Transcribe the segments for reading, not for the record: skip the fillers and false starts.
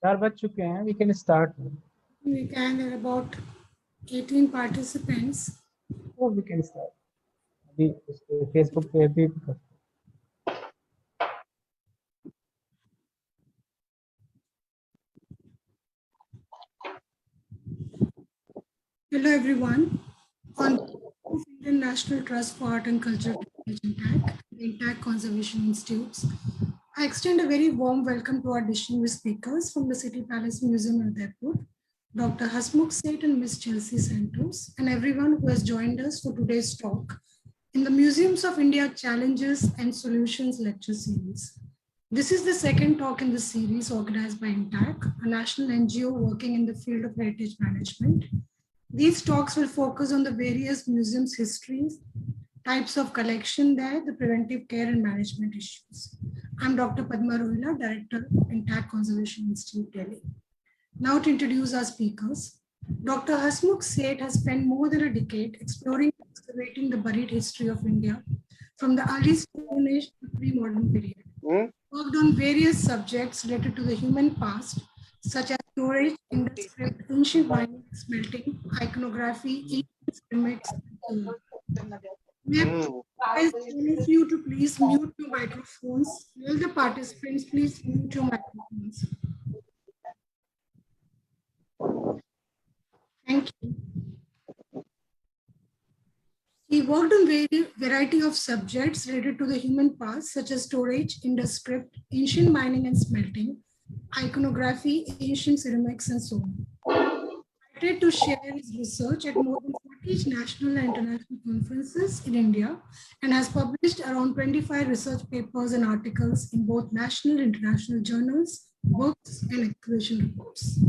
4 बज चुके हैं. We can start. We can. There are about 18 participants. Oh, we can start. अभी Facebook पे भी Hello, everyone. On behalf of Indian National Trust for Art and Culture, INTAC, the INTAC Conservation Institutes, I extend a very warm welcome to our distinguished speakers from the City Palace Museum in Udaipur, Dr. Hasmukh Seth and Ms. Chelsea Santos, and everyone who has joined us for today's talk in the Museums of India Challenges and Solutions lecture series. This is the second talk in the series organized by INTAC, a national NGO working in the field of heritage management. These talks will focus on the various museums' histories, types of collection there, the preventive care and management issues. I'm Dr. Padma Rohila, Director, INTAC Conservation Institute, Delhi. Now to introduce our speakers. Dr. Hasmukh Seth has spent more than a decade exploring and excavating the buried history of India from the early Stone Age to pre-modern period. Worked on various subjects related to the human past, such as storage, industry, ancient mining, smelting, iconography, ancient ceramics, and so on. May I advise all of you to please mute your microphones. All the participants, please mute your microphones. Thank you. He worked on variety of subjects related to the human past, such as storage, industry, ancient mining and smelting, iconography, ancient ceramics, and so on. Excited to share his research at more than 40 national and international conferences in India and has published around 25 research papers and articles in both national and international journals, books, and exhibition reports.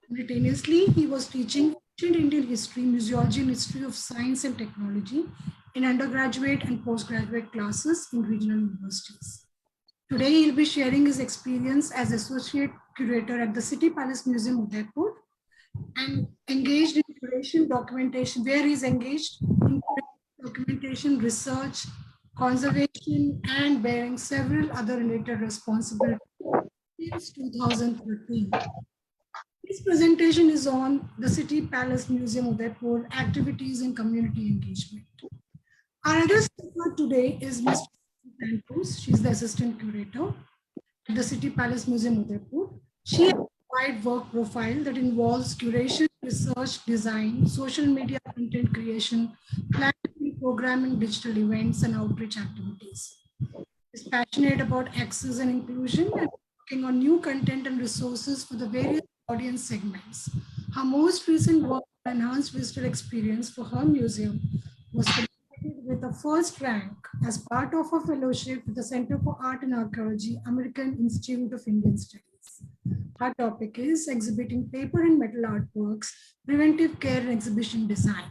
Simultaneously, he was teaching ancient Indian history, museology, and history of science and technology in undergraduate and postgraduate classes in regional universities. Today, he'll be sharing his experience as associate curator at the City Palace Museum, Udaipur, and engaged in curation documentation, where he's engaged in documentation, research, conservation, and bearing several other related responsibilities since 2013. This presentation is on the City Palace Museum Udaipur activities and community engagement. Our other speaker today is Ms. Santos. She's the assistant curator at the City Palace Museum Udaipur. She has a wide work profile that involves curation, research, design, social media content creation, planning, programming, digital events, and outreach activities. She's passionate about access and inclusion and working on new content and resources for the various audience segments. Her most recent work on enhanced visitor experience for her museum was celebrated with a first rank as part of a fellowship with the Center for Art and Archaeology, American Institute of Indian Studies. Her topic is exhibiting paper and metal artworks, preventive care and exhibition design.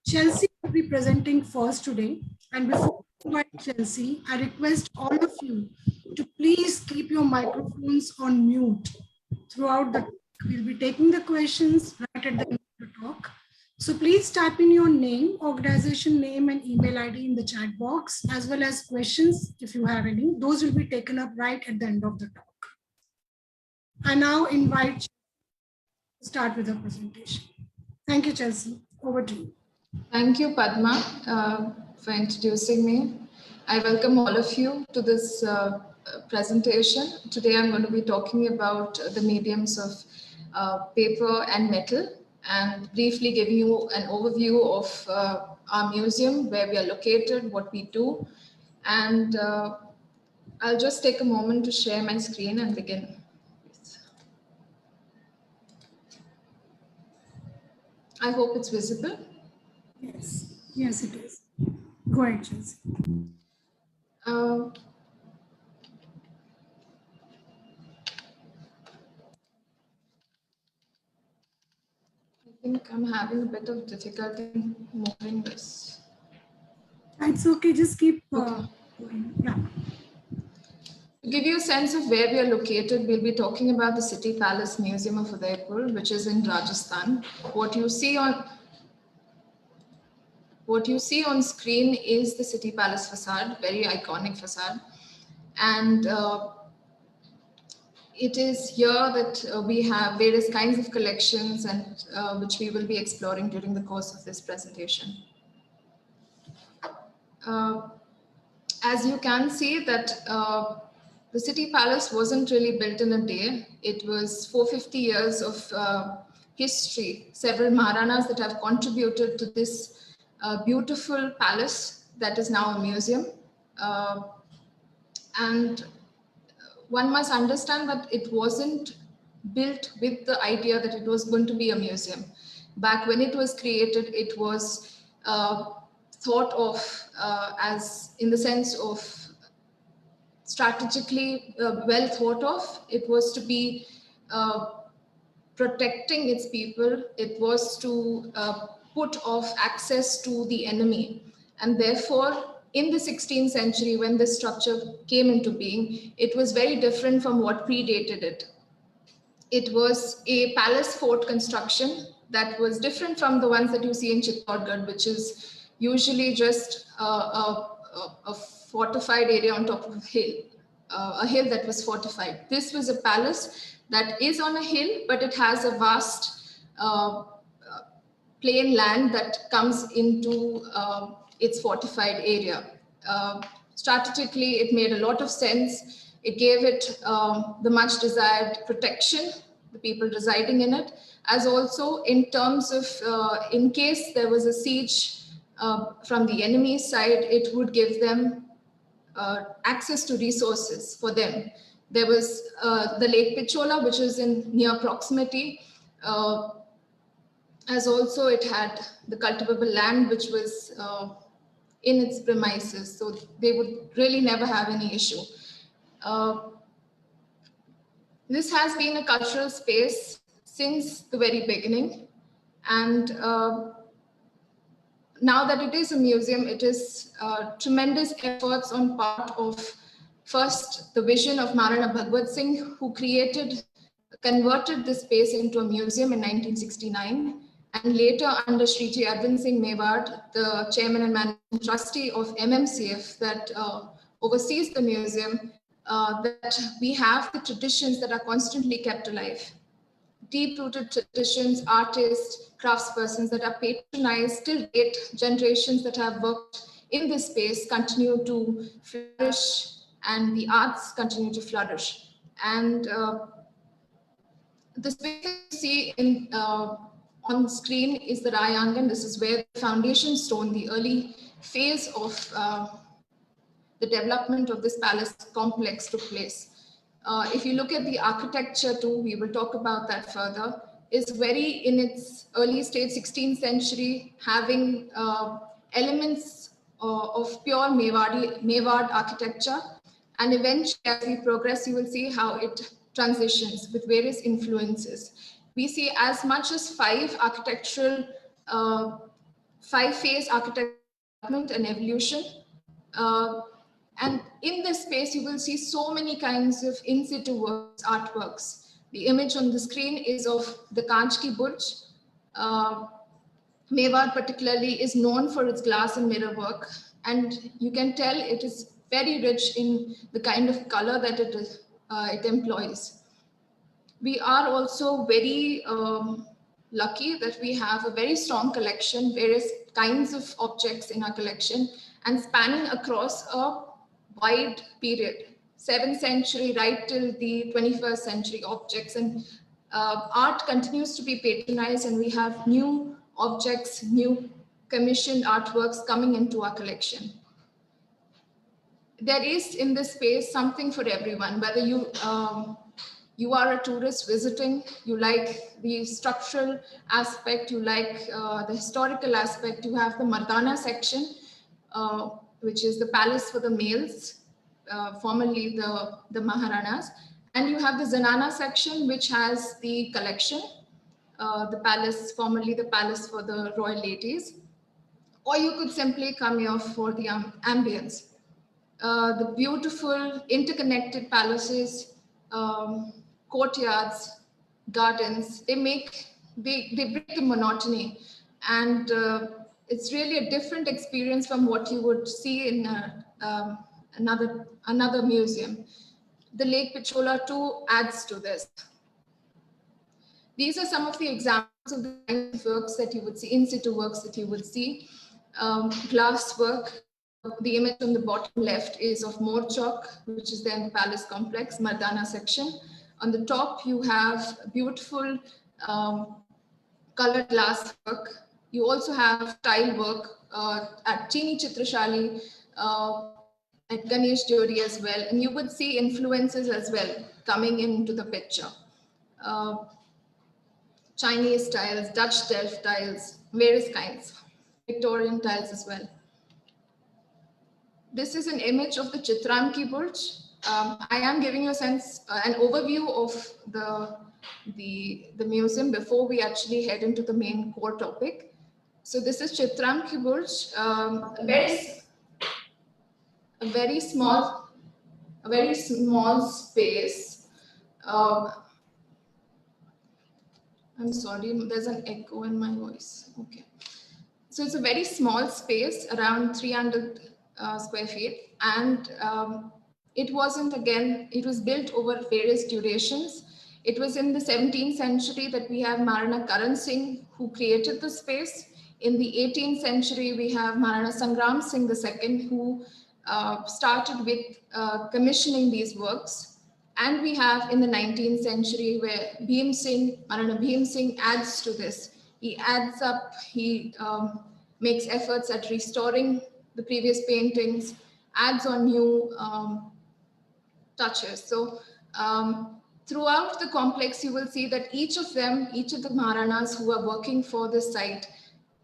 Chelsea will be presenting first today. And before I invite Chelsea, I request all of you to please keep your microphones on mute throughout the talk. We'll be taking the questions right at the end of the talk. So please type in your name, organization name, and email ID in the chat box, as well as questions if you have any. Those will be taken up right at the end of the talk. I now invite Chelsea to start with the presentation. Thank you, Chelsea. Over to you. Thank you, Padma, for introducing me. I welcome all of you to this presentation. Today, I'm going to be talking about the mediums of paper and metal, and briefly giving you an overview of our museum, where we are located, what we do, and I'll just take a moment to share my screen and begin. I hope it's visible. Yes, it is. Go ahead, Chelsea. I think I'm having a bit of difficulty moving this. It's okay, just keep going. Yeah. To give you a sense of where we are located, we'll be talking about the City Palace Museum of Udaipur, which is in Rajasthan. What you see on screen is the City Palace facade, very iconic facade. And it is here that we have various kinds of collections and which we will be exploring during the course of this presentation. As you can see that the city palace wasn't really built in a day. It was 450 years of history, several Maharanas that have contributed to this beautiful palace that is now a museum. And one must understand that it wasn't built with the idea that it was going to be a museum. Back when it was created, it was thought of as in the sense of strategically well thought of. It was to be protecting its people. It was to put off access to the enemy. And therefore, in the 16th century, when this structure came into being, it was very different from what predated it. It was a palace fort construction that was different from the ones that you see in Chittorgarh, which is usually just a fortified area on top of a hill that was fortified. This was a palace that is on a hill, but it has a vast plain land that comes into its fortified area. Strategically, it made a lot of sense. It gave it the much desired protection, the people residing in it, as also in terms of in case there was a siege from the enemy's side, it would give them access to resources for them. There was the Lake Pichola, which is in near proximity, as also it had the cultivable land, which was in its premises. So they would really never have any issue. This has been a cultural space since the very beginning. And now that it is a museum, it is tremendous efforts on part of first the vision of Maharana Bhagwat Singh, who converted this space into a museum in 1969. And later under Shri Ji Arvind Singh Mewad, the chairman and managing trustee of MMCF that oversees the museum, that we have the traditions that are constantly kept alive. Deep-rooted traditions, artists, craftspersons that are patronized till date. Generations that have worked in this space continue to flourish, and the arts continue to flourish. And the space you see in on the screen is the Rayangan. This is where the foundation stone, the early phase of the development of this palace complex took place. If you look at the architecture too, we will talk about that further, is very in its early stage, 16th century, having elements of pure Mewad architecture. And eventually, as we progress, you will see how it transitions with various influences. We see as much as 5 architectural, 5-phase architecture and evolution. And in this space, you will see so many kinds of in situ works, artworks. The image on the screen is of the Kanch Ki Burj. Mewad particularly is known for its glass and mirror work. And you can tell it is very rich in the kind of color that it employs. We are also very lucky that we have a very strong collection, various kinds of objects in our collection, and spanning across a wide period, 7th century right till the 21st century objects. And art continues to be patronized, and we have new objects, new commissioned artworks coming into our collection. There is in this space something for everyone, whether you are a tourist visiting, you like the structural aspect, you like the historical aspect, you have the Mardana section, which is the palace for the males, formerly the Maharanas. And you have the Zanana section, which has the collection, the palace, formerly the palace for the royal ladies. Or you could simply come here for the ambience. The beautiful interconnected palaces, courtyards, gardens, they break the monotony. And it's really a different experience from what you would see in another museum. the Lake Pichola too adds to this. These are some of the examples of the kinds of works that you would see, in situ works that you would see. Glass work. The image on the bottom left is of More Chowk, which is there in the Palace Complex, Mardana section. On the top, you have beautiful colored glass work. You also have tile work at Chini Chitrashali, at Ganesh Jyoti as well. And you would see influences as well coming into the picture. Chinese tiles, Dutch Delft tiles, various kinds, Victorian tiles as well. This is an image of the Chitramki Burj. I am giving you a sense, an overview of the museum before we actually head into the main core topic. So this is Chitramki Burj, a very small space. I'm sorry, there's an echo in my voice. Okay. So it's a very small space, around 300 square feet. And it was built over various durations. It was in the 17th century that we have Maharana Karan Singh, who created the space. In the 18th century, we have Maharana Sangram Singh II, who started with commissioning these works. And we have in the 19th century where Maharana Bhim Singh adds to this. He adds up, he makes efforts at restoring the previous paintings, adds on new touches. So throughout the complex, you will see that each of the Maharanas who are working for this site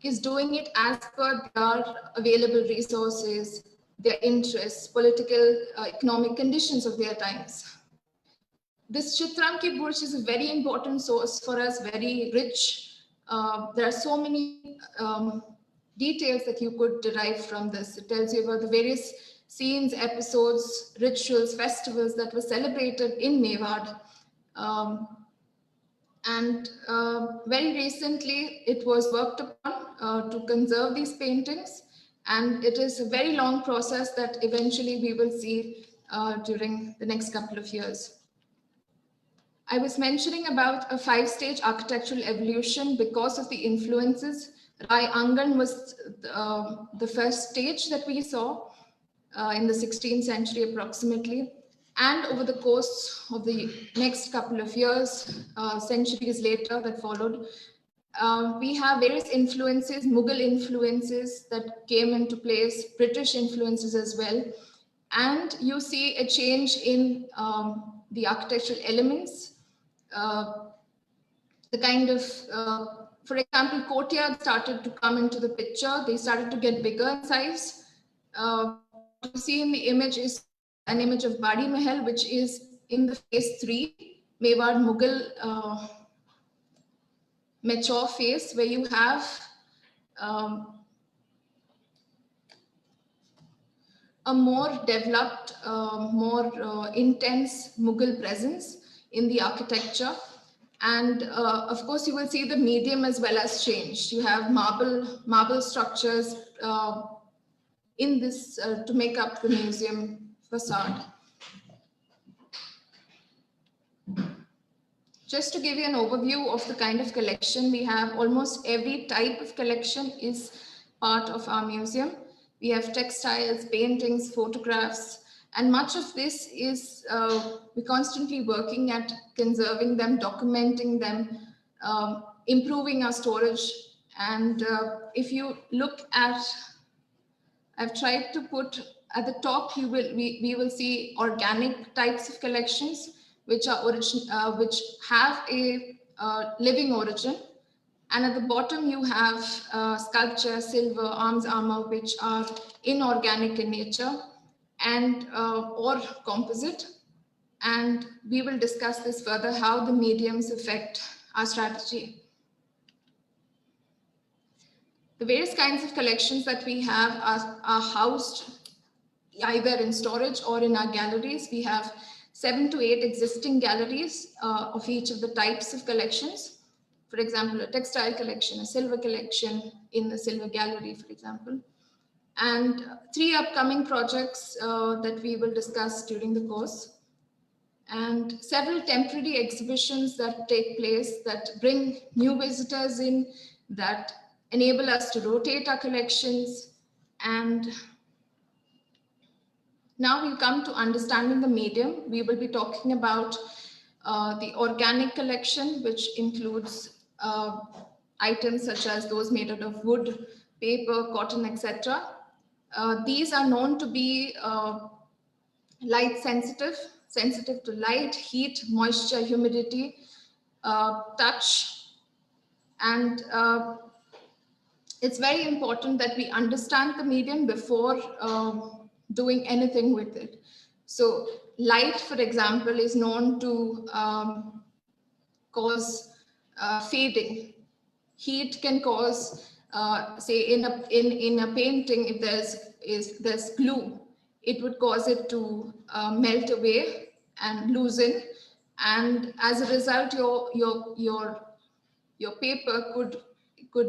is doing it as per their available resources, their interests, political, economic conditions of their times. This Chitramki Burj is a very important source for us, very rich. There are so many details that you could derive from this. It tells you about the various scenes, episodes, rituals, festivals that were celebrated in Mewad. And very recently, it was worked upon to conserve these paintings. And it is a very long process that eventually we will see during the next couple of years. I was mentioning about a 5-stage architectural evolution because of the influences. Rai Angan was the first stage that we saw in the 16th century approximately. And over the course of the next couple of years, centuries later that followed, we have various influences, Mughal influences that came into place, British influences as well. And you see a change in the architectural elements. The kind of, for example, courtyards started to come into the picture. They started to get bigger in size. What you see in the image is an image of Badi Mahal, which is in the phase 3, Mewad Mughal mature phase, where you have a more developed, more intense Mughal presence in the architecture. And of course, you will see the medium as well as changed. You have marble structures in this to make up the museum facade. Just to give you an overview of the kind of collection we have, almost every type of collection is part of our museum. We have textiles, paintings, photographs, and much of this is we're constantly working at conserving them, documenting them, improving our storage. And if you look at, I've tried to put at the top, we will see organic types of collections, which are which have a living origin. And at the bottom, you have sculpture, silver, arms, armor, which are inorganic in nature and or composite. And we will discuss this further, how the mediums affect our strategy. The various kinds of collections that we have are housed either in storage or in our galleries. We have 7 to 8 existing galleries of each of the types of collections. For example, a textile collection, a silver collection in the silver gallery, for example. And 3 upcoming projects that we will discuss during the course. and several temporary exhibitions that take place that bring new visitors in, that enable us to rotate our collections. And now we'll come to understanding the medium. We will be talking about the organic collection, which includes items such as those made out of wood, paper, cotton, etc. These are known to be light sensitive, sensitive to light, heat, moisture, humidity, touch, and it's very important that we understand the medium before doing anything with it. So light, for example, is known to cause fading. Heat can cause, say, in a painting, if there's glue, it would cause it to melt away and loosen, and as a result, your paper could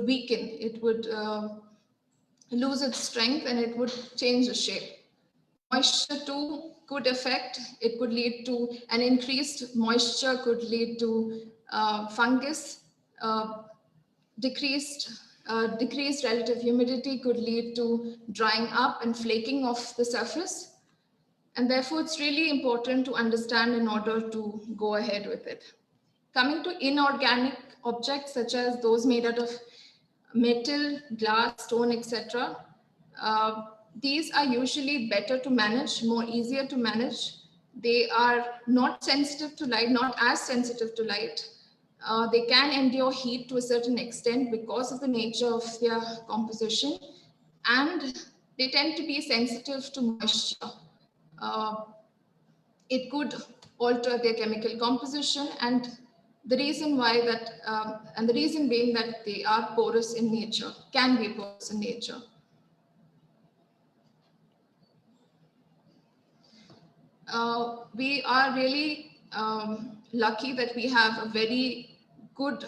weaken. It would lose its strength and it would change the shape. Moisture too could affect. It could lead to an increased moisture, could lead to fungus. Decreased relative humidity could lead to drying up and flaking of the surface. And therefore, it's really important to understand in order to go ahead with it. Coming to inorganic objects, such as those made out of metal, glass, stone, etc. These are usually better to manage, more easier to manage. They are not sensitive to light, not as sensitive to light. They can endure heat to a certain extent because of the nature of their composition, and they tend to be sensitive to moisture. It could alter their chemical composition, and the reason being that they are porous in nature, can be porous in nature. We are really lucky that we have a very good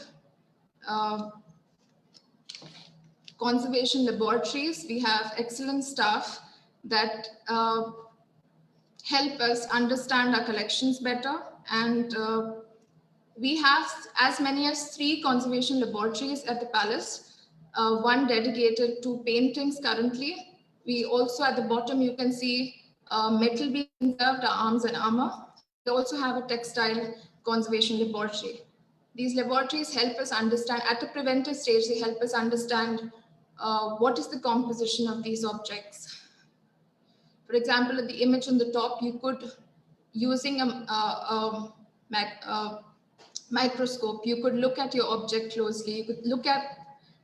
conservation laboratories. We have excellent staff that help us understand our collections better, and we have as many as 3 conservation laboratories at the palace, one dedicated to paintings currently. We also, at the bottom, you can see metal being conserved, our arms and armor. We also have a textile conservation laboratory. These laboratories help us understand, at the preventive stage, they help us understand what is the composition of these objects. For example, at the image on the top, you could, using a microscope, you could look at your object closely. You could look at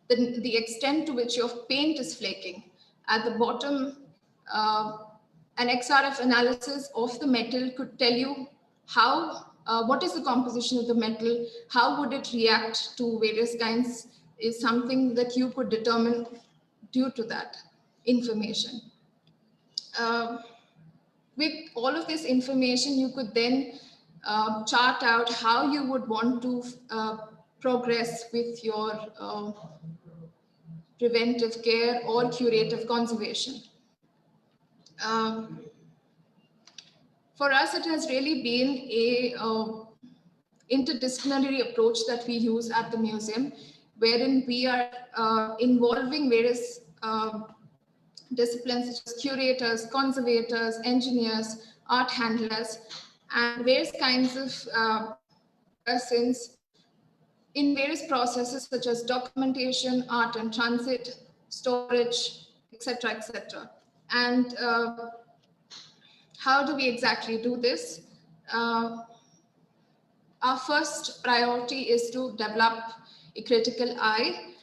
the extent to which your paint is flaking. At the bottom, an XRF analysis of the metal could tell you how, what is the composition of the metal, how would it react to various kinds, is something that you could determine due to that information. With all of this information, you could then chart out how you would want to progress with your preventive care or curative conservation. For us, it has really been a interdisciplinary approach that we use at the museum, wherein we are involving various disciplines such as curators, conservators, engineers, art handlers, and various kinds of persons in various processes such as documentation, art and transit, storage, etc., etc. And how do we exactly do this? Our first priority is to develop a critical eye,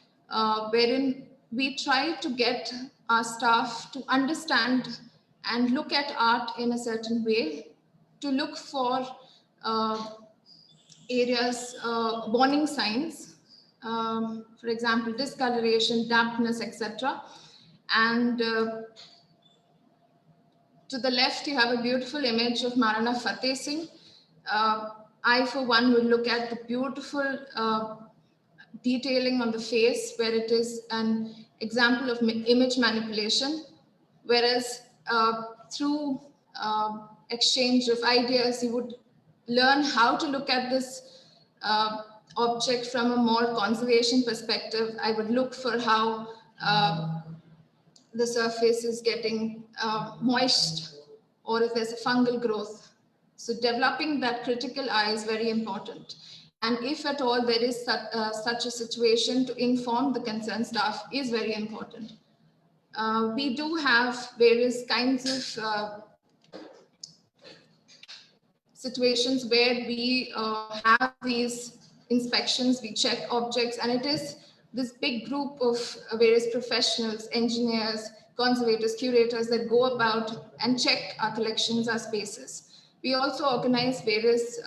wherein we try to get our staff to understand and look at art in a certain way, to look for areas, warning signs, for example, discoloration, dampness, etc. And to the left, you have a beautiful image of Maharana Fateh Singh. I, for one, will look at the beautiful detailing on the face, where it is an example of image manipulation, whereas through exchange of ideas, you would learn how to look at this object from a more conservation perspective, I would look for how the surface is getting moist, or if there's a fungal growth. So developing that critical eye is very important. And if at all there is such a situation, to inform the concerned staff is very important. We do have various kinds of situations where we have these inspections, we check objects, and it is this big group of various professionals, engineers, conservators, curators that go about and check our collections, our spaces. We also organize various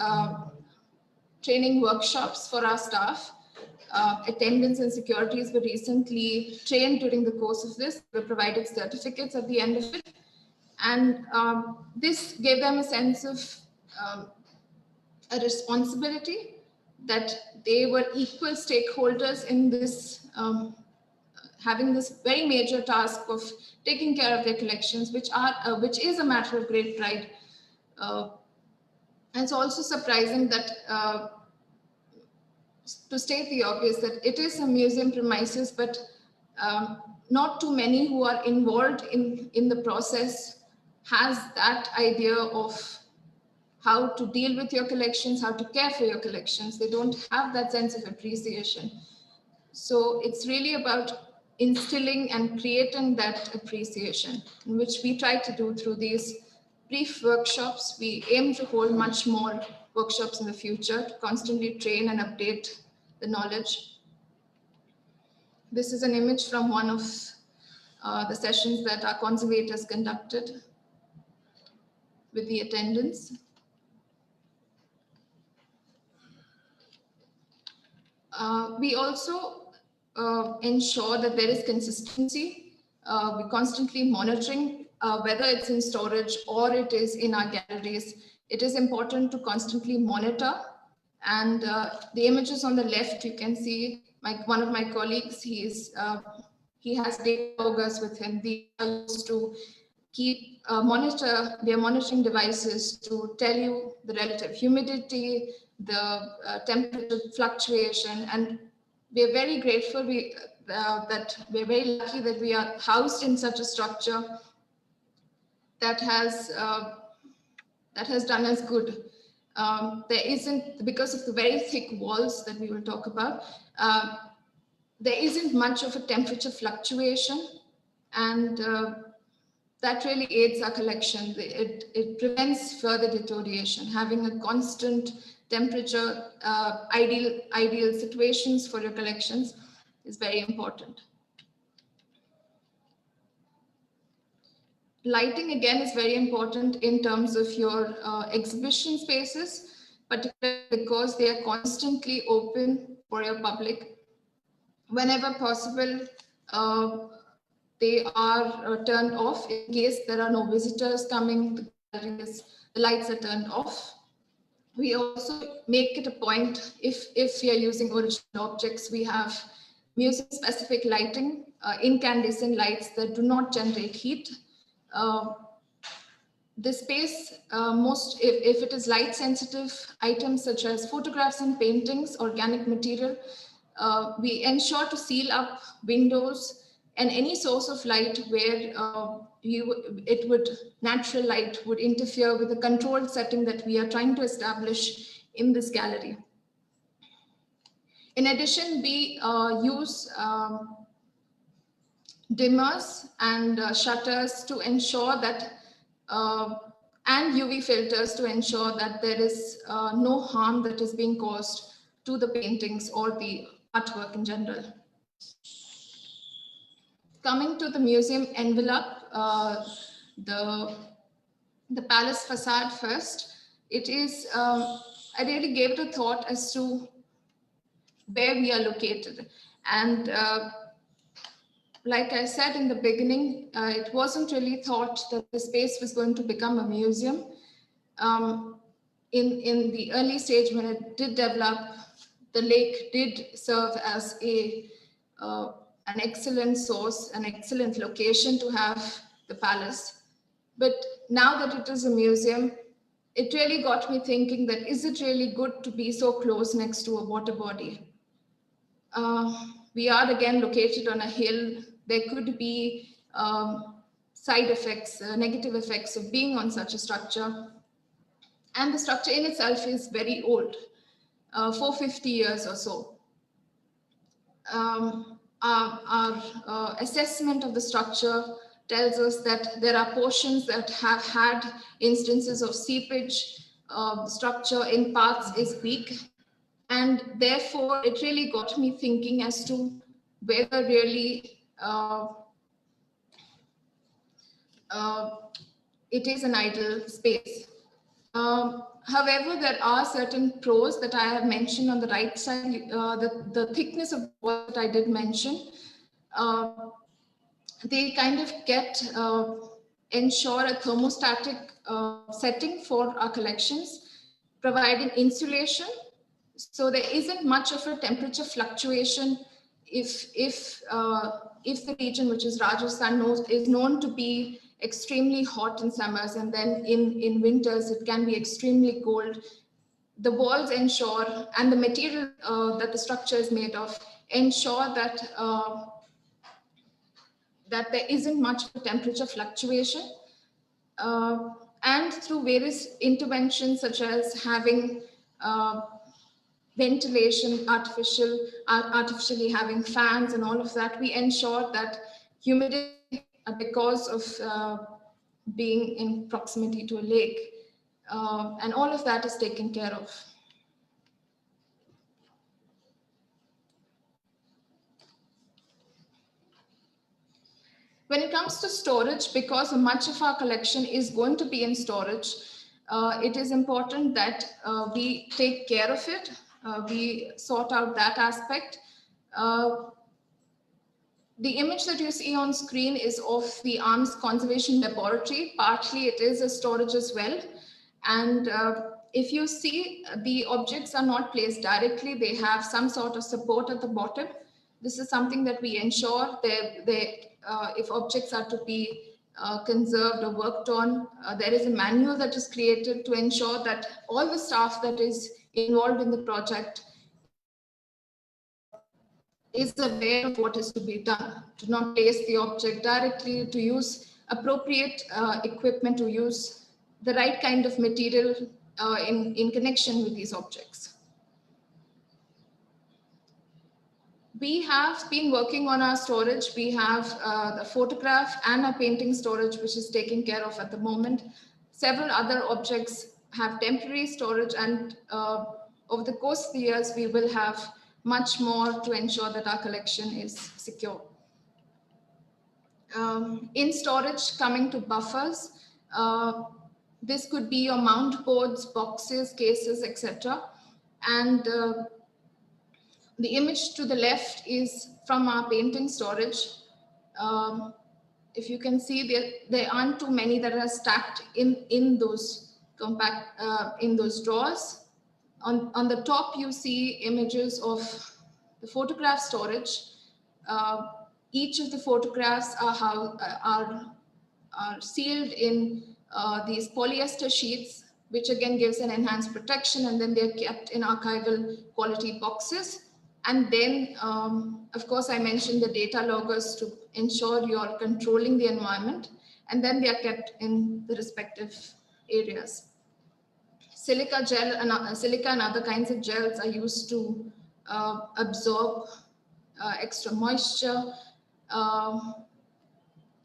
training workshops for our staff. Attendance and securities were recently trained during the course of this. We provided certificates at the end of it. And this gave them a sense of a responsibility, that they were equal stakeholders in this, having this very major task of taking care of their collections, which is a matter of great pride. And it's also surprising that, to state the obvious, that it is a museum premises, but not too many who are involved in the process has that idea of how to deal with your collections, how to care for your collections. They don't have that sense of appreciation. So it's really about instilling and creating that appreciation, which we try to do through these brief workshops. We aim to hold much more workshops in the future to constantly train and update the knowledge. This is an image from one of the sessions that our conservators conducted with the attendants. We also ensure that there is consistency. We're constantly monitoring whether it's in storage or it is in our galleries. It is important to constantly monitor. And the images on the left, you can see one of my colleagues, he has data loggers with him. They are used to keep their monitoring devices to tell you the relative humidity, the temperature fluctuation, and we're very grateful that we're very lucky that we are housed in such a structure that has done us good. There isn't, because of the very thick walls that we will talk about, there isn't much of a temperature fluctuation, and that really aids our collection. It prevents further deterioration. Having a constant temperature, ideal situations for your collections is very important. Lighting, again, is very important in terms of your exhibition spaces, particularly because they are constantly open for your public. Whenever possible, they are turned off in case there are no visitors coming. The lights are turned off. We also make it a point, if we are using original objects, we have museum-specific lighting, incandescent lights that do not generate heat. The space, if it is light-sensitive items such as photographs and paintings, organic material, we ensure to seal up windows and any source of light where natural light would interfere with the controlled setting that we are trying to establish in this gallery. In addition, we use dimmers and shutters to ensure that, and UV filters to ensure that there is no harm that is being caused to the paintings or the artwork in general. Coming to the museum envelope, the palace facade first, it is, I really gave it a thought as to where we are located. And like I said in the beginning, it wasn't really thought that the space was going to become a museum. In the early stage when it did develop, the lake did serve as an excellent source, an excellent location to have the palace. But now that it is a museum, it really got me thinking that is it really good to be so close next to a water body? We are again located on a hill. There could be side effects, negative effects of being on such a structure. And the structure in itself is very old, 450 years or so. Our assessment of the structure tells us that there are portions that have had instances of seepage. The structure in parts is weak. And therefore, it really got me thinking as to whether really it is an idle space. However, there are certain pros that I have mentioned on the right side. The thickness of what I did mention, they kind of ensure a thermostatic setting for our collections, providing insulation. So there isn't much of a temperature fluctuation if the region, which is Rajasthan, is known to be extremely hot in summers, and then in winters it can be extremely cold. The walls ensure, and the material that the structure is made of, ensure that that there isn't much of a temperature fluctuation. And through various interventions, such as having ventilation, artificially having fans and all of that, we ensure that humidity, because of being in proximity to a lake, and all of that is taken care of. When it comes to storage, because much of our collection is going to be in storage, it is important that we take care of it. We sort out that aspect. The image that you see on screen is of the Arms Conservation Laboratory. Partly it is a storage as well. And if you see, the objects are not placed directly. They have some sort of support at the bottom. This is something that we ensure if objects are to be conserved or worked on, there is a manual that is created to ensure that all the staff that is involved in the project is aware of what is to be done, to not place the object directly, to use appropriate equipment, to use the right kind of material in connection with these objects. We have been working on our storage. We have the photograph and a painting storage, which is taken care of at the moment. Several other objects have temporary storage, and over the course of the years, we will have much more to ensure that our collection is secure. In storage, coming to buffers, this could be your mount boards, boxes, cases, etc. And the image to the left is from our painting storage. If you can see, there aren't too many that are stacked in those compact in those drawers. On the top, you see images of the photograph storage. Each of the photographs are sealed in these polyester sheets, which again gives an enhanced protection, and then they're kept in archival quality boxes. And then, of course, I mentioned the data loggers to ensure you're controlling the environment, and then they are kept in the respective areas. Silica and other kinds of gels are used to absorb extra moisture,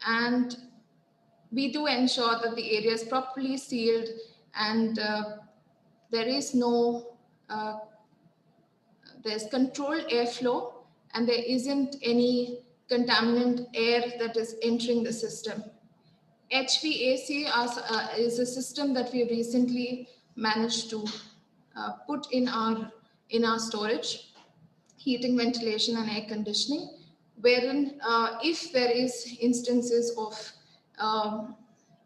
and we do ensure that the area is properly sealed, and there is no there's controlled airflow, and there isn't any contaminant air that is entering the system. HVAC is a system that we recently managed to put in our storage, heating, ventilation, and air conditioning, wherein if there is instances of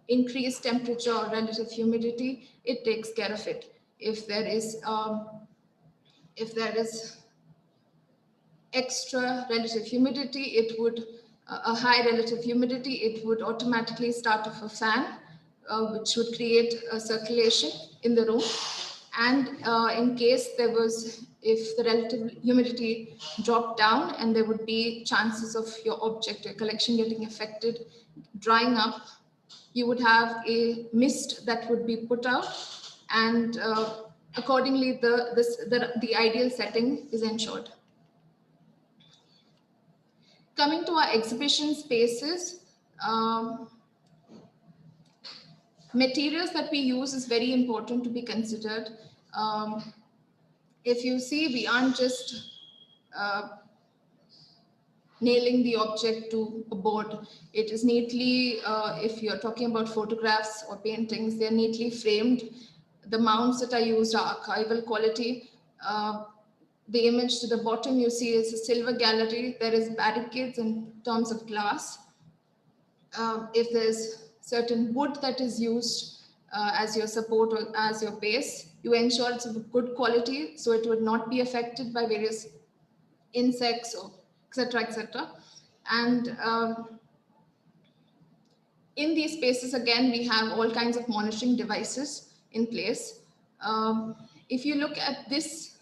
increased temperature or relative humidity, it takes care of it. If there is extra relative humidity, a high relative humidity, it would automatically start off a fan which would create a circulation in the room. And in case there was, if the relative humidity dropped down, and there would be chances of your object, your collection getting affected, drying up, you would have a mist that would be put out, and accordingly the ideal setting is ensured. Coming to our exhibition spaces, materials that we use is very important to be considered. If you see, we aren't just nailing the object to a board. It is neatly, if you're talking about photographs or paintings, they're neatly framed. The mounts that are used are archival quality. The image to the bottom you see is a silver gallery. There is barricades in terms of glass. If there's certain wood that is used as your support or as your base, you ensure it's of good quality so it would not be affected by various insects or etc. etc. And in these spaces, again, we have all kinds of monitoring devices in place. If you look at this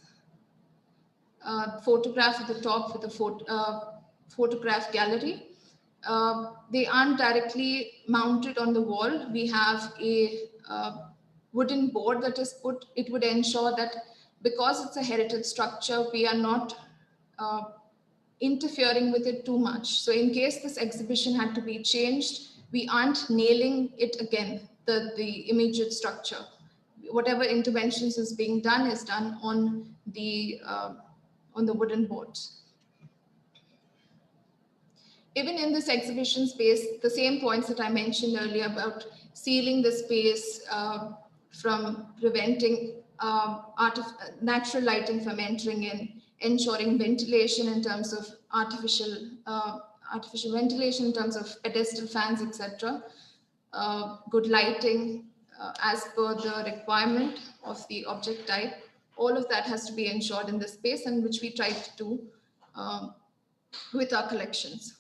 photograph at the top with the photograph gallery, they aren't directly mounted on the wall. We have a wooden board that is put. It would ensure that because it's a heritage structure, we are not interfering with it too much. So in case this exhibition had to be changed, we aren't nailing it again, the immediate structure. Whatever interventions is being done is done on the wooden boards. Even in this exhibition space, the same points that I mentioned earlier about sealing the space from preventing natural lighting from entering in, ensuring ventilation in terms of artificial ventilation in terms of pedestal fans, etc. Good lighting as per the requirement of the object type. All of that has to be ensured in the space, and which we try to do with our collections.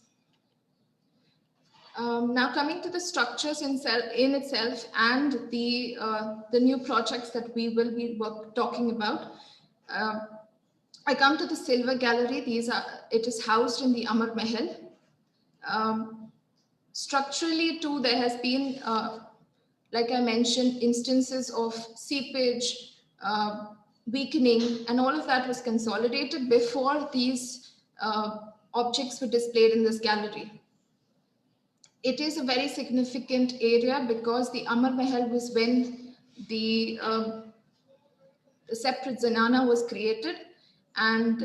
Now coming to the structures in itself and the new projects that we will be talking about. I come to the Silver Gallery. It is housed in the Amar Mahal. Structurally too, there has been, like I mentioned, instances of seepage, weakening, and all of that was consolidated before these objects were displayed in this gallery. It is a very significant area because the Amar Mahal was when the separate Zanana was created, and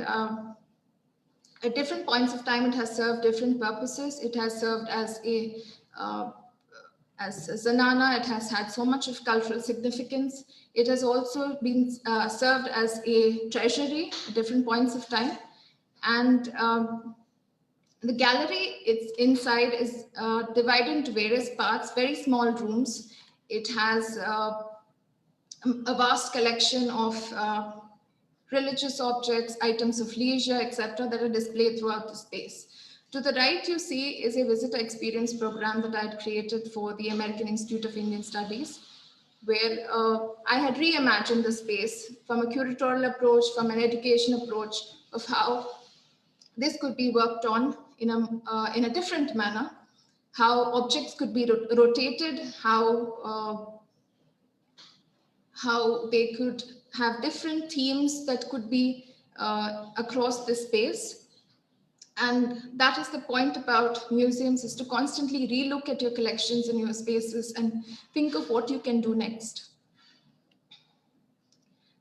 at different points of time it has served different purposes. It has served as a Zanana. It has had so much of cultural significance. It has also been served as a treasury at different points of time, and the gallery, its inside is divided into various parts, very small rooms. It has a vast collection of religious objects, items of leisure, etc., that are displayed throughout the space. To the right, you see, is a visitor experience program that I had created for the American Institute of Indian Studies, where I had reimagined the space from a curatorial approach, from an education approach of how this could be worked on in a different manner, how objects could be rotated, how they could have different themes that could be across the space. And that is the point about museums, is to constantly relook at your collections and your spaces and think of what you can do next.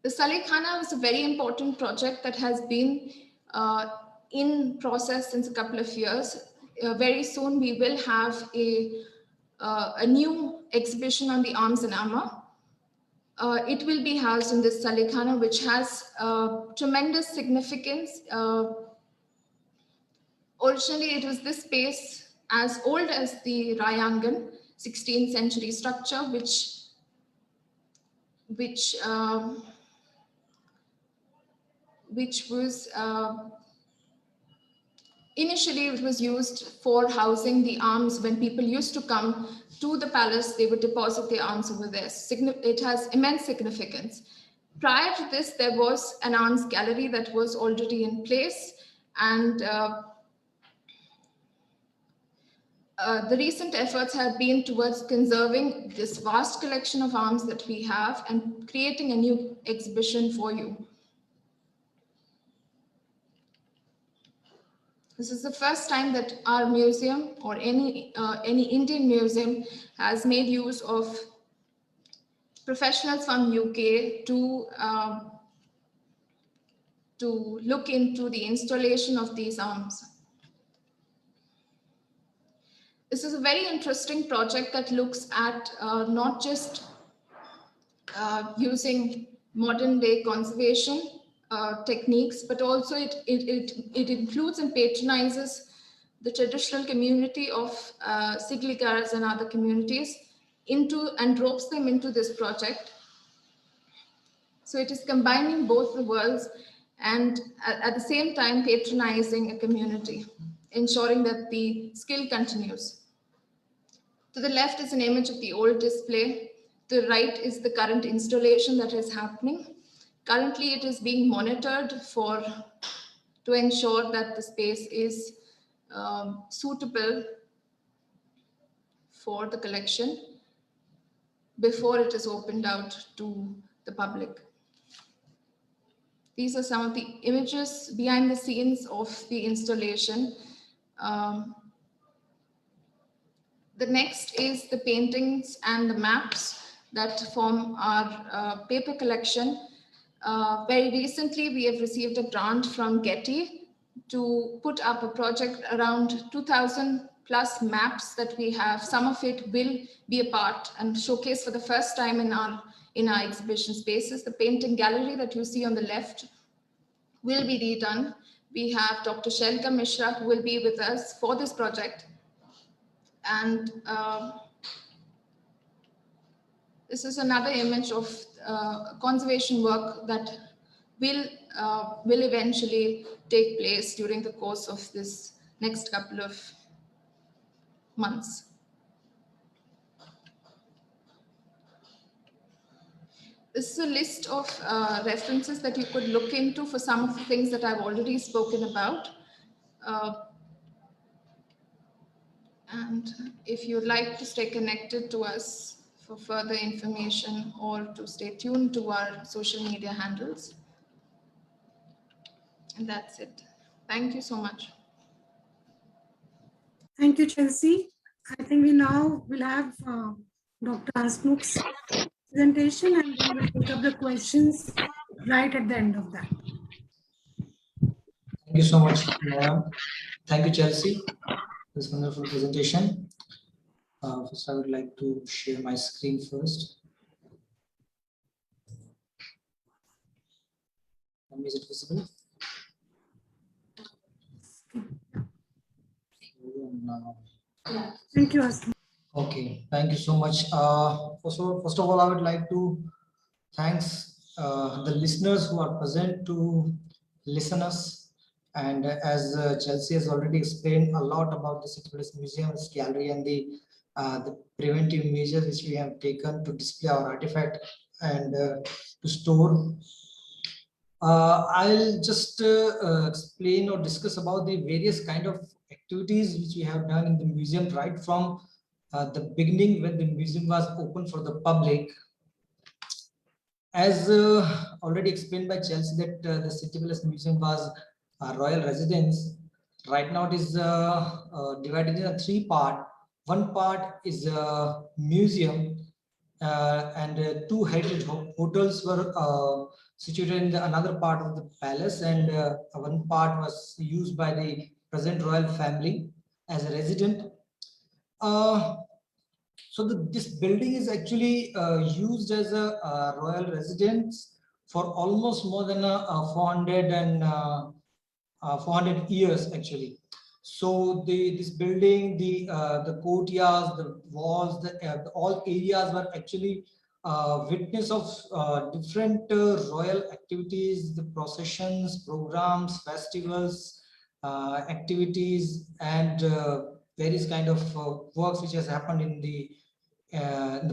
The Salekhana was a very important project that has been in process since a couple of years. Very soon we will have a new exhibition on the arms and armor. It will be housed in this Salekhana, which has tremendous significance. Originally, it was this space as old as the Rayangan, 16th century structure, which was initially it was used for housing the arms. When people used to come to the palace, they would deposit their arms over there. It has immense significance. Prior to this, there was an arms gallery that was already in place, and the recent efforts have been towards conserving this vast collection of arms that we have and creating a new exhibition for you. This is the first time that our museum or any Indian museum has made use of professionals from UK to look into the installation of these arms. This is a very interesting project that looks at not just using modern day conservation techniques, but also it includes and patronizes the traditional community of Sigligars and other communities and ropes them into this project. So it is combining both the worlds and at the same time patronizing a community, ensuring that the skill continues. To the left is an image of the old display. To the right is the current installation that is happening. Currently, it is being monitored to ensure that the space is suitable for the collection before it is opened out to the public. These are some of the images behind the scenes of the installation. The next is the paintings and the maps that form our paper collection. Very recently, we have received a grant from Getty to put up a project around 2,000 plus maps that we have. Some of it will be a part and showcased for the first time in our exhibition spaces. The painting gallery that you see on the left will be redone. We have Dr. Shelka Mishra, who will be with us for this project. And this is another image of conservation work that will eventually take place during the course of this next couple of months. This is a list of references that you could look into for some of the things that I've already spoken about. And if you'd like to stay connected to us for further information or to stay tuned to our social media handles. And that's it. Thank you so much. Thank you, Chelsea. I think we now will have Dr. Hasmukh's presentation, and we will take up the questions right at the end of that. Thank you so much, Maya. Thank you, Chelsea, for this wonderful presentation. First, I would like to share my screen first. Is it visible? Thank you, Hasmukh. Okay, thank you so much. First of all, I would like to thanks the listeners who are present to listen us. And as Chelsea has already explained a lot about the City Palace Museum, its gallery, and the preventive measures which we have taken to display our artifact and to store. I'll just explain or discuss about the various kind of activities which we have done in the museum right from the beginning when the museum was open for the public. As already explained by Chelsea, that the City Palace Museum was a royal residence. Right now it is divided in a three part. One part is a museum and two heritage hotels were situated in another part of the palace, and one part was used by the present royal family as a resident. So this building is actually used as a royal residence for almost more than 400 years actually. So this building, the courtyards, the walls, all areas were actually witness of different royal activities, the processions, programs, festivals, activities and various kind of works which has happened in the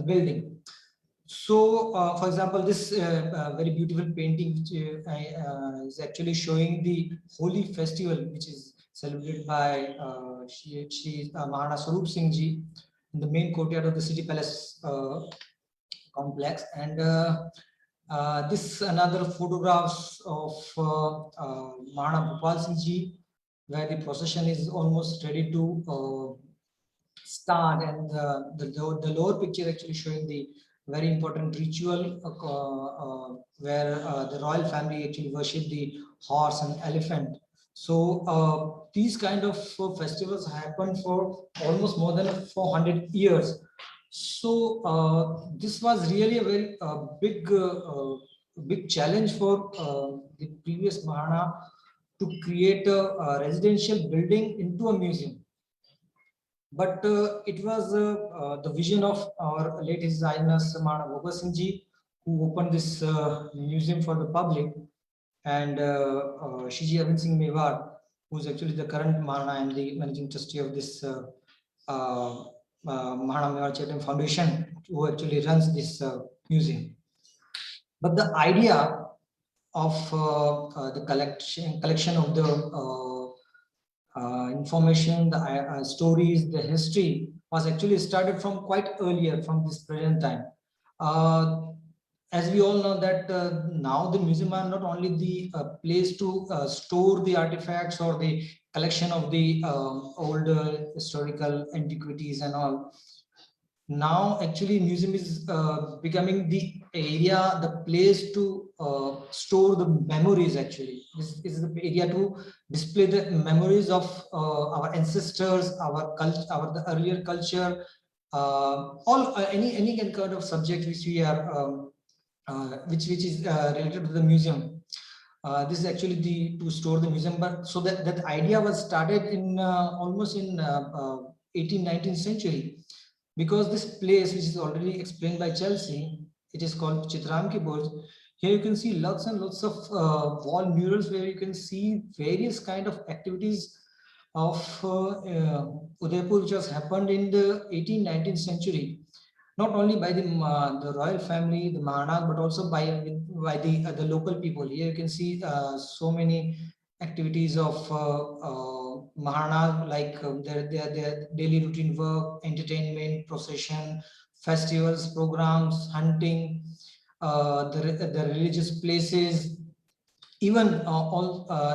building. So, for example, this very beautiful painting which is actually showing the Holi festival, which is celebrated by Mahana Swarup Singh Ji in the main courtyard of the City Palace complex. And this another photographs of Mahana Bhupal Singh Ji, where the procession is almost ready to start, and the lower picture actually showing the very important ritual where the royal family actually worship the horse and elephant. So these kind of festivals happen for almost more than 400 years. So this was really a very big challenge for the previous Mahana to create a residential building into a museum. But it was the vision of our late His Highness Mahana Bhagat Singh Ji, who opened this museum for the public, and Shiji Arvind Singh Mewar, who is actually the current Mahana and the managing trustee of this Mahana Mewar Charitable Foundation, who actually runs this museum. But the idea of the collection of the information, the stories, the history was actually started from quite earlier, from this present time. As we all know that now the museum are not only the place to store the artifacts or the collection of the old historical antiquities and all. Now actually museum is becoming the area, the place to store the memories. Actually, this is the area to display the memories of our ancestors, our culture, the earlier culture, all any kind of subject which we are which is related to the museum. This is actually the to store the museum. But so that idea was started in almost in 18th 19th century, because this place, which is already explained by Chelsea, it is called Chitram Ki Burj. Here you can see lots and lots of wall murals where you can see various kind of activities of Udaipur, which has happened in the 18th 19th century, not only by the royal family, the Mahanas, but also by the local people. Here you can see so many activities of Mahana, like their daily routine work, entertainment, procession, festivals, programs, hunting, the religious places, even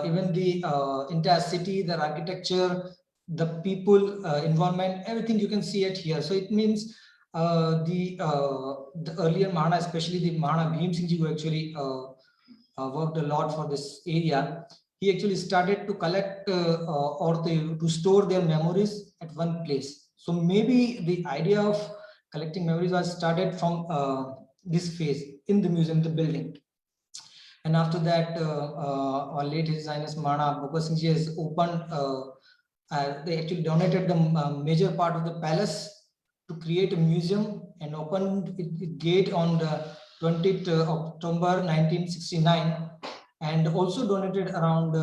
even the entire city, their architecture, the people, environment, everything you can see it here. So it means the earlier Mahana, especially the Mahana Bhim Singh Ji, who actually worked a lot for this area. He actually started to collect or to store their memories at one place. So maybe the idea of collecting memories was started from this phase in the museum, the building. And after that, our late His Highness Mahana Bhagat Singh Ji has opened, they actually donated the major part of the palace to create a museum, and opened it gate on the 20th October 1969, and also donated around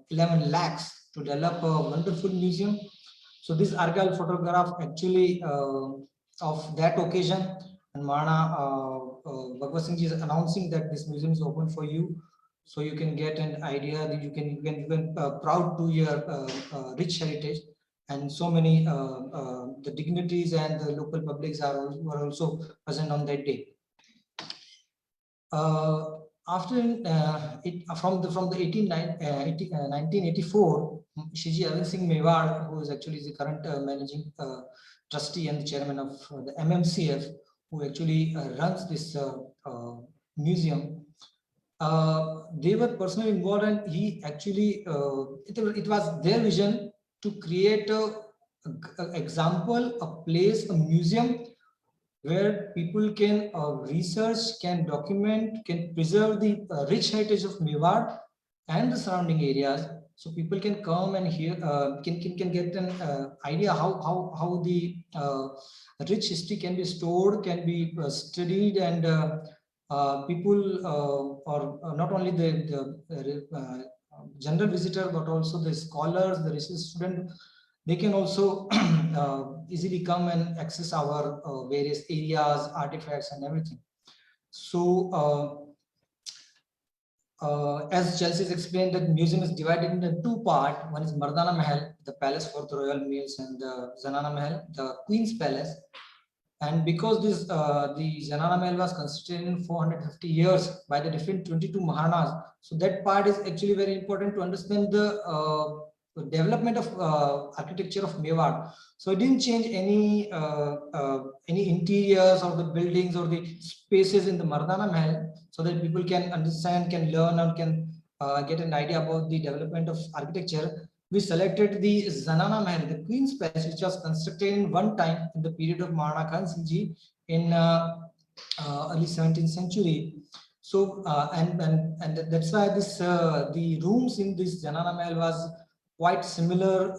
11 lakhs to develop a wonderful museum. So this archival photograph actually of that occasion, and Mahana Bhagat Singh Ji is announcing that this museum is open for you, so you can get an idea that you can proud to your rich heritage. And so many the dignitaries and the local publics were also present on that day. After from the 1984, Shiji Arvind Singh Mewar, who is actually the current managing trustee and the chairman of the MMCF, who actually runs this museum, they were personally involved, and he actually it was their vision to create a example, a place, a museum where people can research, can document, can preserve the rich heritage of Mewar and the surrounding areas. So people can come and hear, can get an idea how the rich history can be stored, can be studied, and people, or not only the general visitor, but also the scholars, the research student, they can also easily come and access our various areas, artifacts, and everything. So as Chelsea has explained, that museum is divided into two parts. One is Mardana Mahal, the palace for the royal meals, and the Zanana Mahal, the Queen's palace. And because this the Zanana Mahal was constructed in 450 years by the different 22 Mahanas, so that part is actually very important to understand the development of architecture of Mewar. So it didn't change any interiors or the buildings or the spaces in the Mardana Mahal, so that people can understand, can learn, and can get an idea about the development of architecture. We selected the Zanana Mahal, the Queen's Palace, which was constructed in one time in the period of Maharaja Khan Singh Ji in early 17th century. So and that's why this the rooms in this Zanana Mahal was quite similar,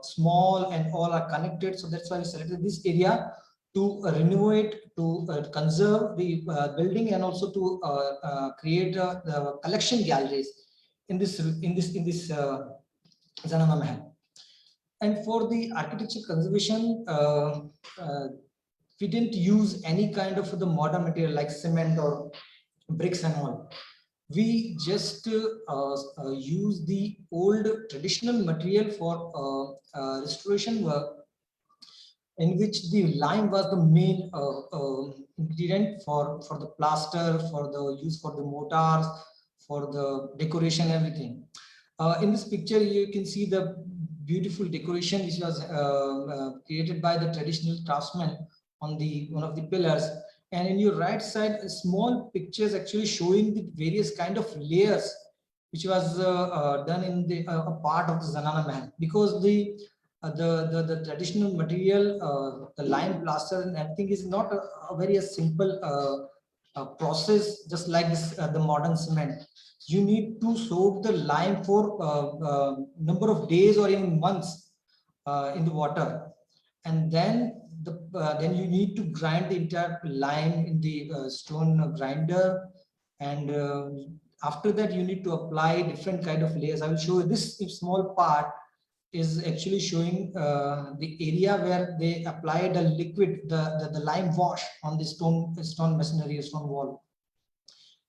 small, and all are connected. So that's why we selected this area to renovate, to conserve the building, and also to create the collection galleries in this Zanana Mahal. And for the architecture conservation, we didn't use any kind of the modern material like cement or bricks and all. We just use the old traditional material for restoration work, in which the lime was the main ingredient for the plaster, for the use for the mortars, for the decoration, everything. In this picture, you can see the beautiful decoration which was created by the traditional craftsmen on the one of the pillars. And in your right side, a small pictures actually showing the various kind of layers which was done in the a part of the Zanana Mahal, because the traditional material, the lime plaster and everything is not a very simple process, just like this the modern cement. You need to soak the lime for number of days or even months in the water, and then you need to grind the entire lime in the stone grinder, and after that you need to apply different kind of layers. I will show you this small part is actually showing the area where they applied a liquid, the lime wash on the stone masonry, stone wall.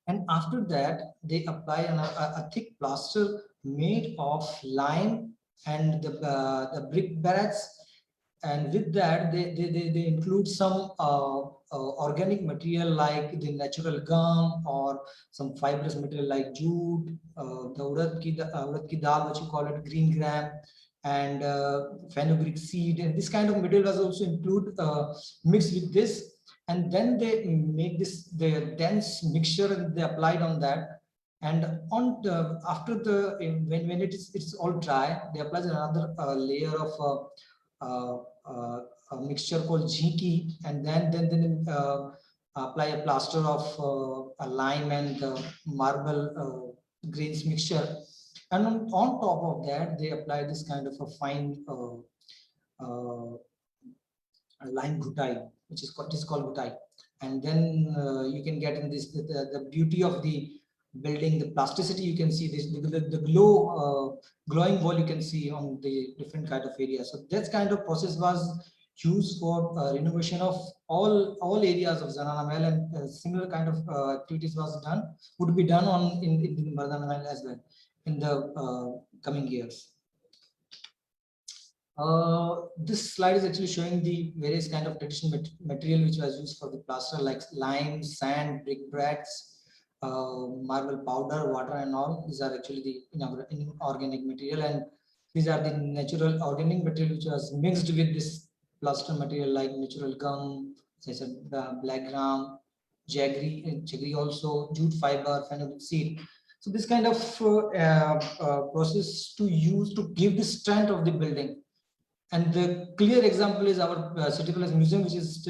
And after that, they apply a thick plaster made of lime and the brick barrels. And with that, they include some organic material like the natural gum, or some fibrous material like jute, the urad ki dal, what you call it, green gram, and fenugreek seed. And this kind of material was also mixed with this. And then they make this the dense mixture, and they applied on that. And on the, after the when it's all dry, they apply another layer of a mixture called jhiki, and then apply a plaster of a lime and marble grains mixture. And on top of that, they apply this kind of a fine lime ghutai, which is called ghutai. And then you can get in this the beauty of the building, the plasticity. You can see this the glowing wall you can see on the different kind of areas. So that kind of process was used for renovation of all areas of Zanana Mahal, and similar kind of activities would be done in Mardana Mahal as well in the coming years. This slide is actually showing the various kind of traditional material which was used for the plaster, like lime, sand, brick bricks, marble powder, water, and all. These are actually the inorganic material, and these are the natural organic material which was mixed with this plaster material, like natural gum, such as black gram, jaggery also, jute fiber, fenugreek seed. So this kind of process to use to give the strength of the building. And the clear example is our City Palace Museum, which is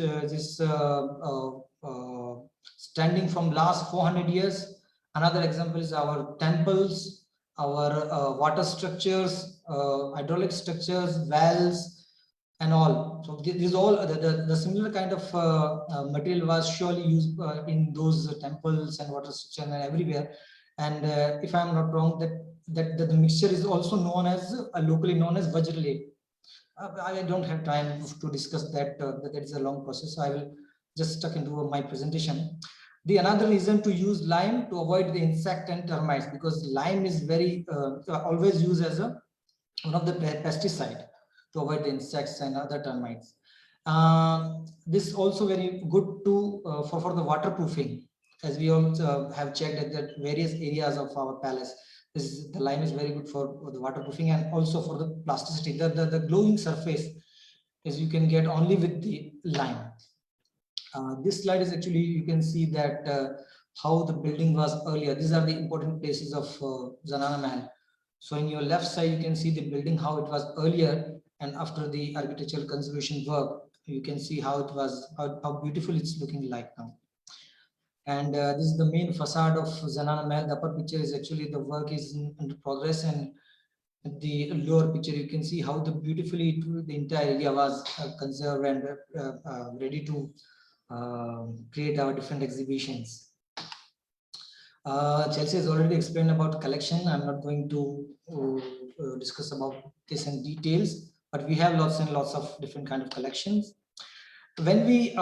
standing from last 400 years. Another example is our temples, our water structures, hydraulic structures, wells, and all. So this all the similar kind of material was surely used in those temples and water structure and everywhere. And if I'm not wrong, that that the mixture is also known as locally known as Vajralep. I don't have time to discuss that. That is a long process. So I will just stuck into my presentation. The another reason to use lime to avoid the insect and termites, because lime is very always used as a one of the pesticide to avoid the insects and other termites. This is also very good to for the waterproofing, as we also have checked at the various areas of our palace. The lime is very good for the waterproofing and also for the plasticity. The glowing surface is you can get only with the lime. This slide is actually, you can see that how the building was earlier. These are the important places of Zanana Mahal. So in your left side, you can see the building, how it was earlier, and after the architectural conservation work, you can see how it was, how beautiful it's looking like now. And this is the main facade of Zanana Mahal. The upper picture is actually the work is in progress, and the lower picture you can see how the beautifully the entire area was conserved and ready to create our different exhibitions. Chelsea has already explained about collection. I'm not going to discuss about this in details, but we have lots and lots of different kind of collections. When we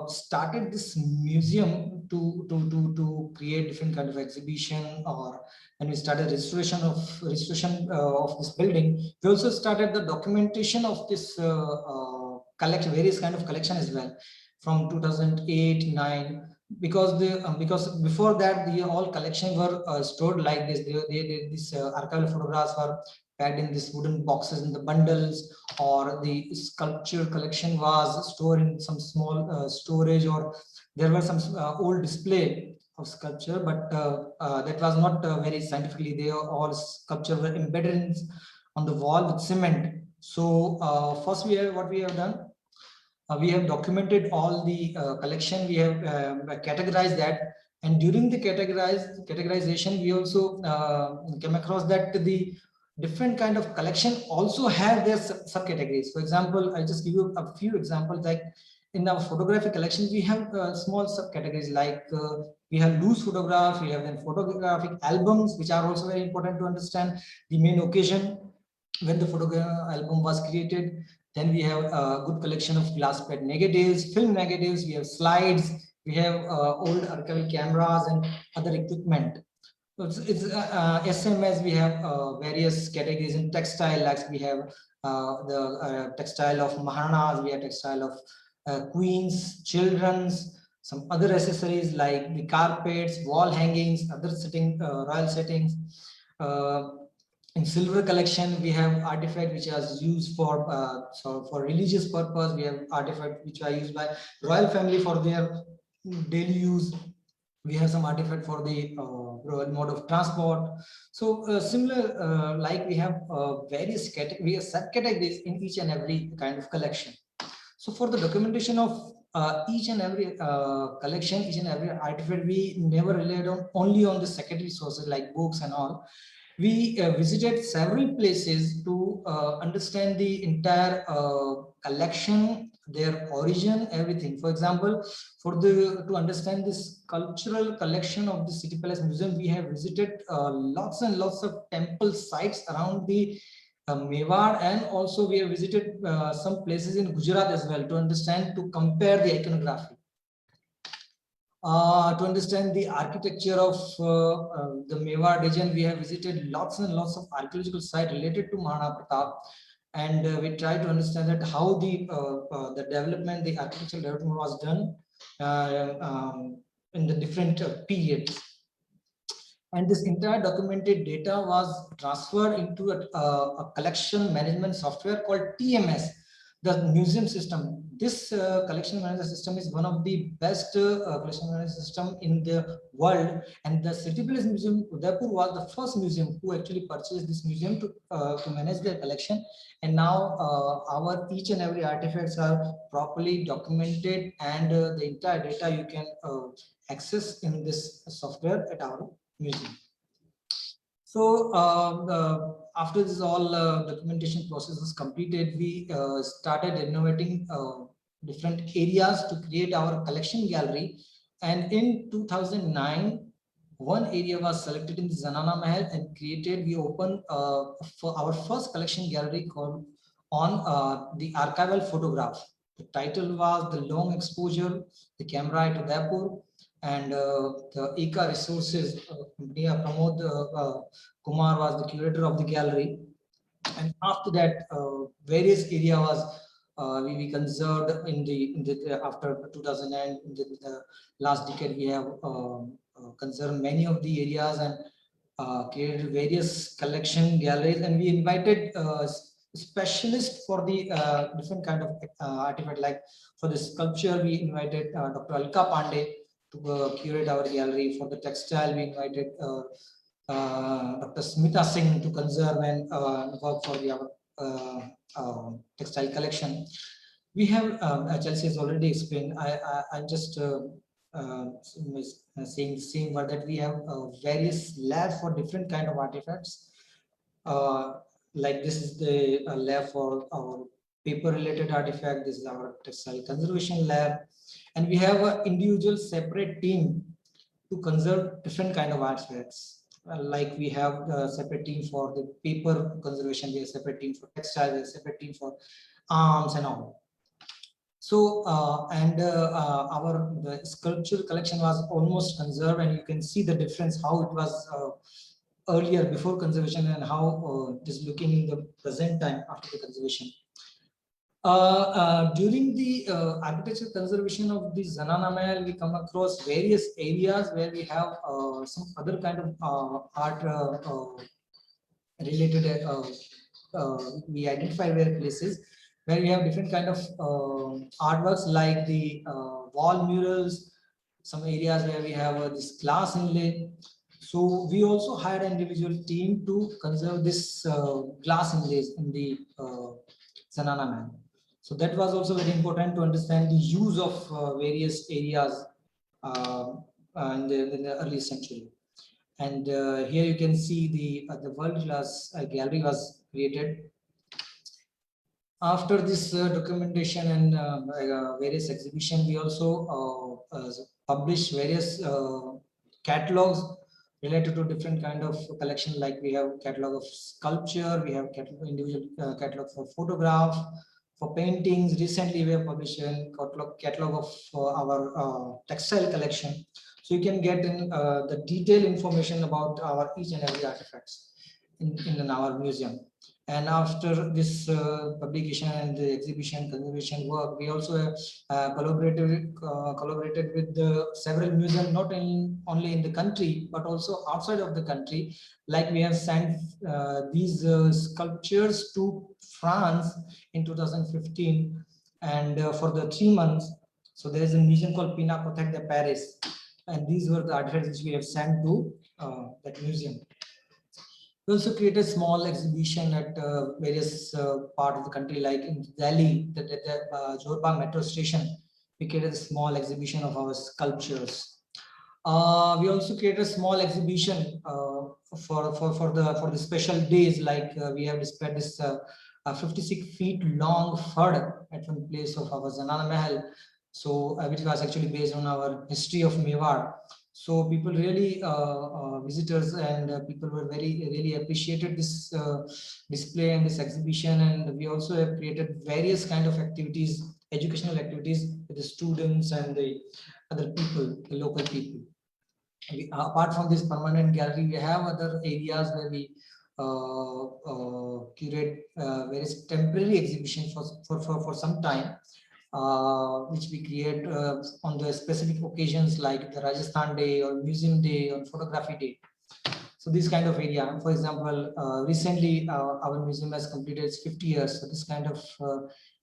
started this museum to create different kind of exhibition, or when we started registration of this building, we also started the documentation of this collection, various kind of collection as well, from 2008-9, because because before that the all collection were stored like this. These archival photographs were packed in these wooden boxes in the bundles, or the sculpture collection was stored in some small storage, or there were some old display of sculpture, but that was not very scientifically. They all sculpture were embedded on the wall with cement. So first what we have done, we have documented all the collection. We have categorized that, and during the categorization, we also came across that the different kind of collection also have their subcategories. For example, I just give you a few examples. Like in our photographic collection, we have small subcategories, like we have loose photograph, we have then photographic albums, which are also very important to understand the main occasion when the photograph album was created. Then we have a good collection of glass plate negatives, film negatives, we have slides, we have old archival cameras and other equipment. So it's SMS, we have various categories in textile, like we have the textile of Maharanas, we have textile of queens, children's, some other accessories like the carpets, wall hangings, other royal settings. In silver collection, we have artifact which is used for religious purpose. We have artifact which are used by royal family for their daily use. We have some artifact for the mode of transport. So similar, like we have various categories, subcategories in each and every kind of collection. So for the documentation of each and every collection, each and every artifact, we never relied on only on the secondary sources like books and all. We visited several places to understand the entire collection, their origin, everything. For example, to understand this cultural collection of the City Palace Museum, we have visited lots and lots of temple sites around the Mewar, and also we have visited some places in Gujarat as well to understand, to compare the iconography. To understand the architecture of the Mewar region, we have visited lots and lots of archaeological sites related to Maharana Pratap, and we try to understand that how the development, the architectural development was done in the different periods. And this entire documented data was transferred into a collection management software called TMS, the museum system. This collection management system is one of the best collection management system in the world, and the City Palace Museum Udaipur was the first museum who actually purchased this museum to manage their collection. And now our each and every artifacts are properly documented, and the entire data you can access in this software at our museum. So after this all documentation process was completed, we started innovating different areas to create our collection gallery. And in 2009, one area was selected in the Zanana Mahal and created. We opened for our first collection gallery called on the archival photograph. The title was The Long Exposure, the Camera at Udaipur, and the Eka Resources, Pramod Kumar was the curator of the gallery. And after that, various area was we conserved in the after 2009 in the last decade. We have conserved many of the areas and created various collection galleries, and we invited specialists for the different kind of artifact. Like for the sculpture, we invited Dr. Alka Pandey to curate our gallery. For the textile, we invited Dr. Smita Singh to conserve and work for the textile collection. We have, Chelsea has already explained. I'm just saying that we have various labs for different kind of artifacts. Like this is the lab for our paper related artifact. This is our textile conservation lab, and we have an individual separate team to conserve different kind of artifacts. Like we have a separate team for the paper conservation, we have a separate team for textile, we have a separate team for arms and all. So our the sculpture collection was almost conserved, and you can see the difference how it was earlier before conservation and how it is looking in the present time after the conservation. During the architecture conservation of the Zanana Mahal, we come across various areas where we have some other kind of art related. We identify where places where we have different kind of artworks like the wall murals, some areas where we have this glass inlay. So we also hired an individual team to conserve this glass inlays in the Zanana Mahal. So that was also very important to understand the use of various areas in the early century. And here you can see the world class gallery was created. After this documentation and various exhibition, we also publish various catalogs related to different kind of collection. Like we have catalog of sculpture, we have individual catalog for photograph, for paintings. Recently, we have published a catalog of our textile collection. So you can get in the detailed information about our each and every artifacts in our museum. And after this publication and the exhibition conservation work, we also collaborated with several museums, not only in the country, but also outside of the country. Like we have sent these sculptures to France in 2015, and for the 3 months. So there is a museum called Pinakothek de Paris, and these were the artifacts which we have sent to that museum. We also created a small exhibition at various parts of the country, like in Delhi, the Johor Bahru metro station. We created a small exhibition of our sculptures. We also created a small exhibition for the special days, like we have displayed this 56 feet long fard at one place of our Zanana Mahal, so which was actually based on our history of Mewar. So people really visitors and people were really appreciated this display and this exhibition. And we also have created various kind of activities, educational activities with the students and the other people, the local people. Apart from this permanent gallery, we have other areas where we curate various temporary exhibitions for some time, which we create on the specific occasions like the Rajasthan Day or Museum Day or Photography Day. So this kind of area, for example, recently our museum has completed its 50 years. So this kind of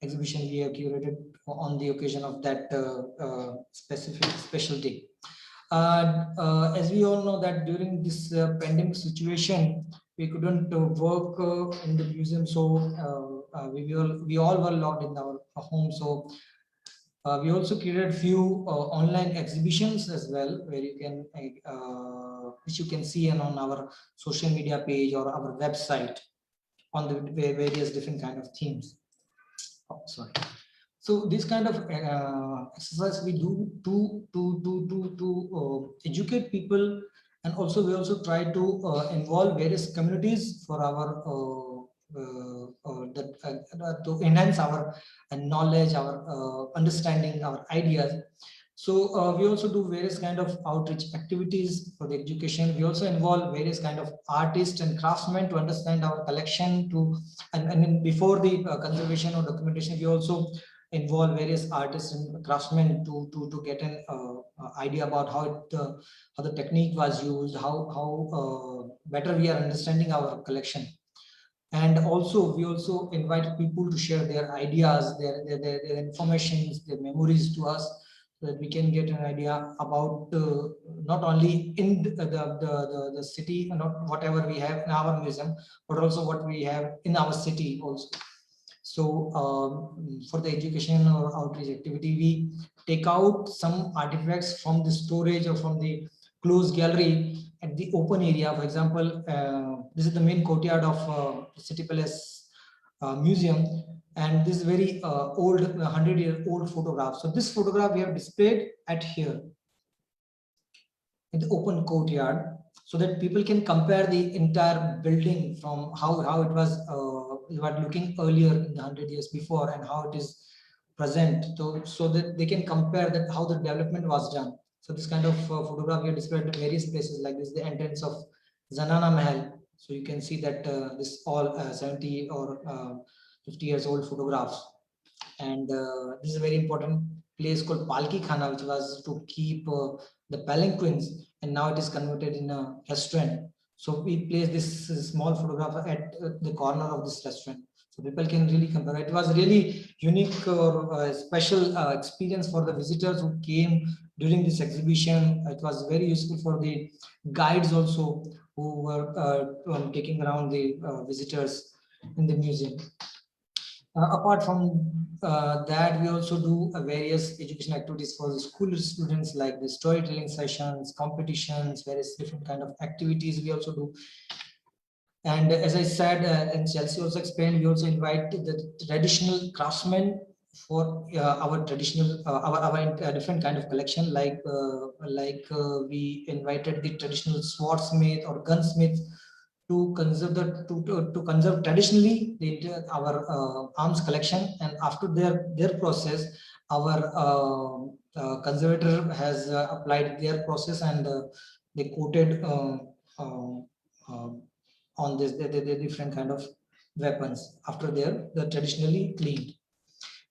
exhibition we have curated on the occasion of that specific special day. As we all know that during this pandemic situation, we couldn't work in the museum, so we all were locked in our home. So we also created few online exhibitions as well, where you can which you can see on our social media page or our website on the various different kind of themes. Oh, sorry. So this kind of exercise we do to educate people And also we also try to involve various communities for our to enhance our knowledge, our understanding, our ideas. So we also do various kind of outreach activities for the education. We also involve various kind of artists and craftsmen to understand our collection and then before the conservation or documentation, we also involve various artists and craftsmen to get an idea about how the technique was used, how better we are understanding our collection. And also we also invite people to share their ideas, their informations, their memories to us, so that we can get an idea about not only in the city, not whatever we have in our museum, but also what we have in our city also. So for the education or outreach activity, we take out some artifacts from the storage or from the closed gallery at the open area. For example, this is the main courtyard of City Palace Museum, and this is very old, 100-year-old photograph. So this photograph we have displayed at here in the open courtyard, so that people can compare the entire building from how it was you were looking earlier in the 100 years before and how it is present, so that they can compare that how the development was done. So this kind of photograph we have displayed at various places, like this is the entrance of Zanana Mahal. So you can see that this all 70 or 50 years old photographs. And this is a very important place called Palki Khana, which was to keep the palanquins, and now it is converted in a restaurant. So we place this small photograph at the corner of this restaurant, so people can really compare. It was really unique or special experience for the visitors who came during this exhibition. It was very useful for the guides also, who were taking around the visitors in the museum. Apart from that, we also do various education activities for the school students, like the storytelling sessions, competitions, various different kind of activities we also do. And as I said, and Chelsea also explained, we also invite the traditional craftsmen for our traditional, our different kind of collection, like we invited the traditional swordsmith or gunsmith to conserve to conserve traditionally our arms collection. And after their process, our conservator has applied their process, and they coated on this the different kind of weapons after they're traditionally cleaned.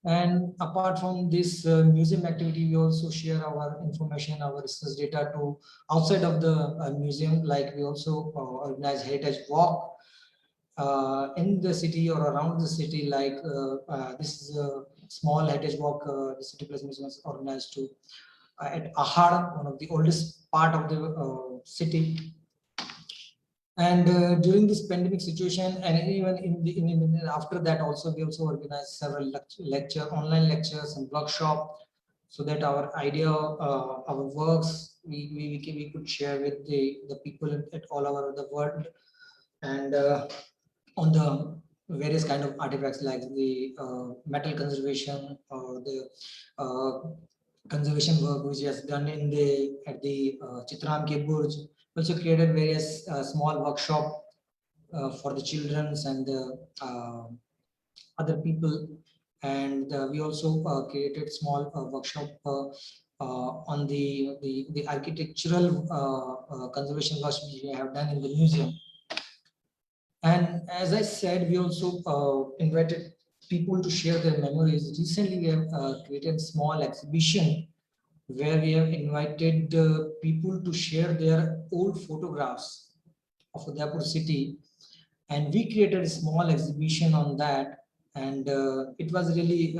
And apart from this museum activity, we also share our information, our research data to outside of the museum. Like we also organize heritage walk in the city or around the city. Like this is a small heritage walk the City Palace Museum has organized to at Ahad, one of the oldest part of the city. And during this pandemic situation, and even after that also, we also organized several online lectures and workshop, so that our idea, our works, we could share with the people at all over the world. And on the various kind of artifacts, like the metal conservation or the conservation work which is done in the at the Chitram Ke Burj. Also created various small workshop for the childrens and the other people. And we also created small workshop on the architectural conservation work which we have done in the museum. And as I said, we also invited people to share their memories. Recently, we have created a small exhibition where we have invited people to share their old photographs of Udaipur city, and we created a small exhibition on that. And it was really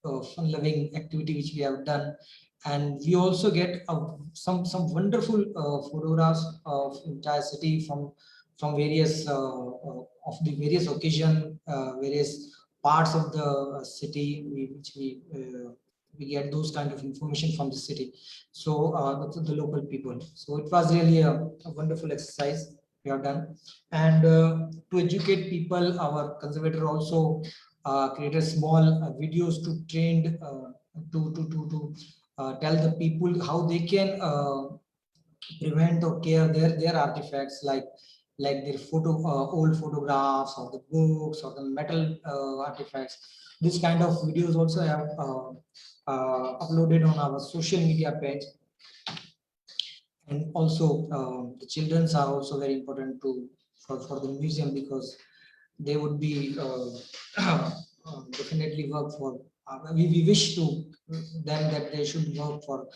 fun-loving activity which we have done. And we also get some wonderful photographs of entire city from various of the various occasion, various parts of the city, which we get those kind of information from the city. So the local people. So it was really a wonderful exercise we have done. And to educate people, our conservator also created small videos to train to tell the people how they can prevent or care their artifacts like their old photographs or the books or the metal artifacts. This kind of videos also have uploaded on our social media page. And also the children's are also very important to for the museum, because they would be definitely work for we wish to them that they should work for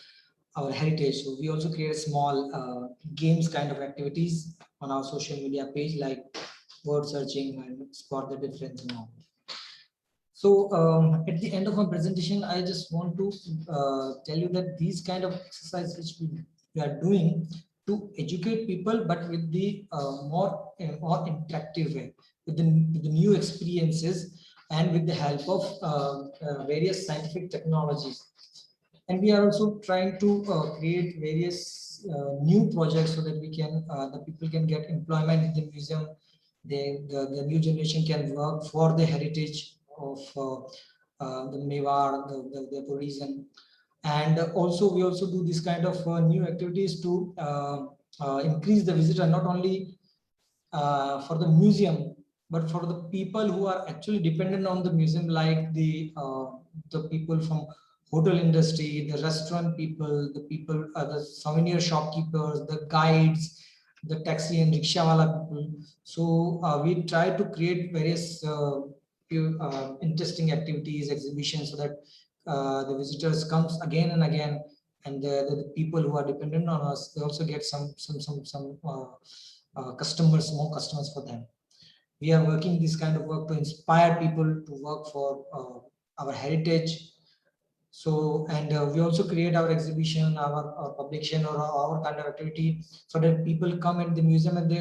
our heritage. So we also create small games kind of activities on our social media page, like word searching and spot the difference now. So at the end of my presentation, I just want to tell you that these kind of exercises which we are doing to educate people, but with the more interactive way, with the new experiences and with the help of various scientific technologies. And we are also trying to create various new projects so that we can the people can get employment in the museum. The new generation can work for the heritage of the Mewar, the tourism. And also we also do this kind of new activities to increase the visitor, not only for the museum, but for the people who are actually dependent on the museum, like the people from hotel industry, the restaurant people, the people, the souvenir shopkeepers, the guides, the taxi and rickshaw wala people. So we try to create various interesting activities, exhibitions, so that the visitors comes again and again, and the people who are dependent on us, they also get some customers, more customers for them. We are working this kind of work to inspire people to work for our heritage. So, and we also create our exhibition, our publication, or our kind of activity, so that people come in the museum and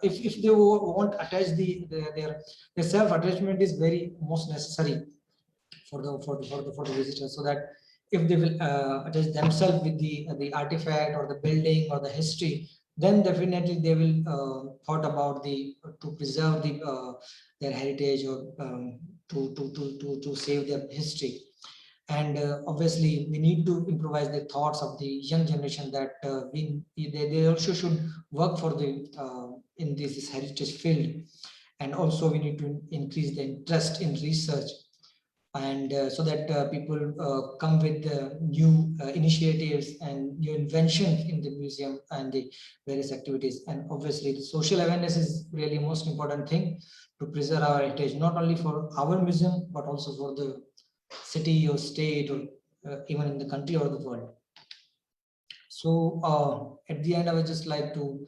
if they want attach their self attachment is very most necessary for the visitors, so that if they will attach themselves with the artifact or the building or the history, then definitely they will thought about to preserve their heritage, or to save their history. And obviously we need to improvise the thoughts of the young generation, that they also should work for the in this heritage field. And also we need to increase the interest in research, and so that people come with new initiatives and new inventions in the museum and the various activities. And obviously the social awareness is really most important thing to preserve our heritage, not only for our museum, but also for the city or state, or even in the country or the world. So at the end, I would just like to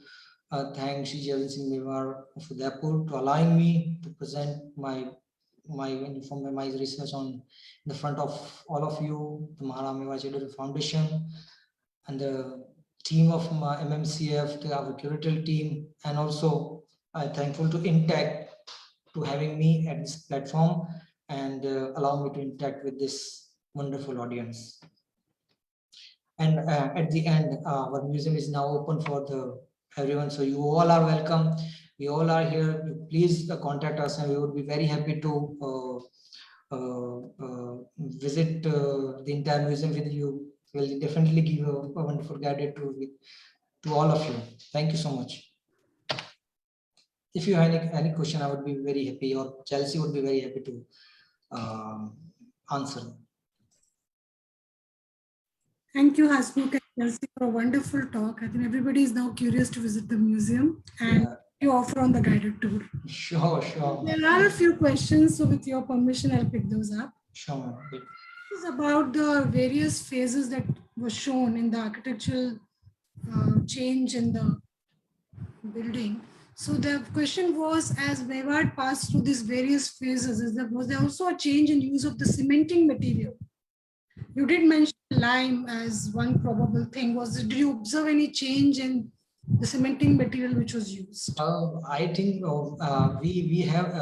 thank Shri Javed Singh Mewar of Udaipur to allowing me to present my research on the front of all of you, the Maharana Mewar Chaudhary Foundation, and the team of MMCF, our curatorial team, and also I'm thankful to Intech to having me at this platform and allow me to interact with this wonderful audience. And at the end, our museum is now open for everyone. So you all are welcome. We all are here. Please contact us, and we would be very happy to visit the entire museum with you. We'll definitely give a wonderful guided tour to all of you. Thank you so much. If you have any question, I would be very happy, or Chelsea would be very happy to answer. Thank you, Hasmukh and Chelsea, for a wonderful talk. I think everybody is now curious to visit the museum, and you offer on the guided tour. Sure. There are a few questions, so with your permission, I'll pick those up. Sure. This is about the various phases that were shown in the architectural change in the building. So the question was, as Mewar passed through these various phases, was there also a change in use of the cementing material? You did mention lime as one probable thing. Did you observe any change in the cementing material which was used? I think we have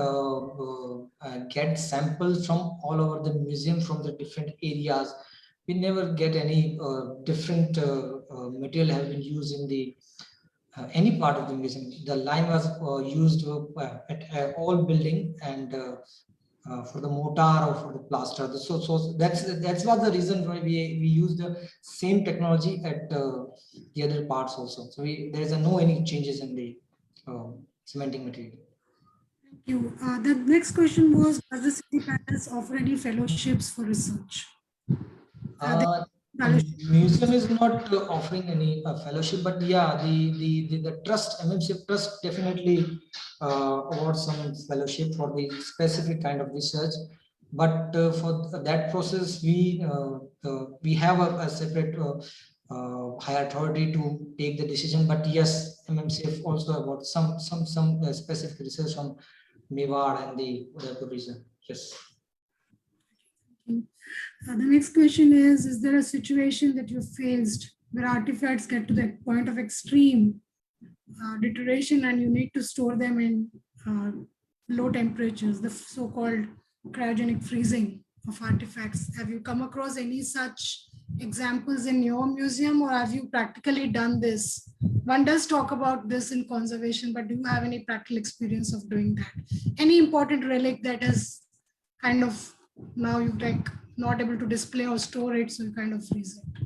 get samples from all over the museum, from the different areas. We never get any different material have been used in the any part of the museum. The lime was used at all building, and for the mortar or for the plaster. So that's what the reason why we use the same technology at the other parts also. So there is no any changes in the cementing material. Thank you. The next question was, does the City Palace offer any fellowships for research? Museum is not offering any fellowship, but yeah, the trust, MMCF trust definitely awards some fellowship for the specific kind of research. But for that process, we have a separate higher authority to take the decision. But yes, MMCF also about some specific research on Mewar and the Udaipur region. Yes. The next question is there a situation that you faced where artifacts get to the point of extreme deterioration and you need to store them in low temperatures, the so-called cryogenic freezing of artifacts? Have you come across any such examples in your museum, or have you practically done this? One does talk about this in conservation, but do you have any practical experience of doing that? Any important relic that is kind of now you like not able to display or store it, so you kind of freeze it?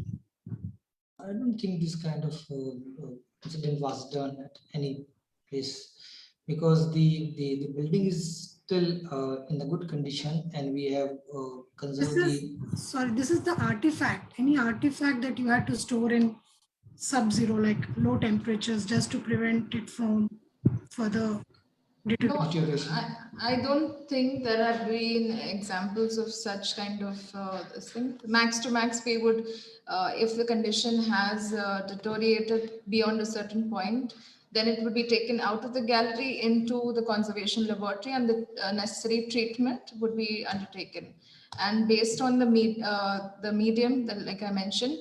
I don't think this kind of incident was done at any place, because the building is still in a good condition, and we have conserved this is the artifact. Any artifact that you had to store in sub-zero, like low temperatures, just to prevent it from further deterioration? I don't think there have been examples of such kind of this thing. Max to max, we would, if the condition has deteriorated beyond a certain point, then it would be taken out of the gallery into the conservation laboratory, and the necessary treatment would be undertaken. And based on the medium, that, like I mentioned,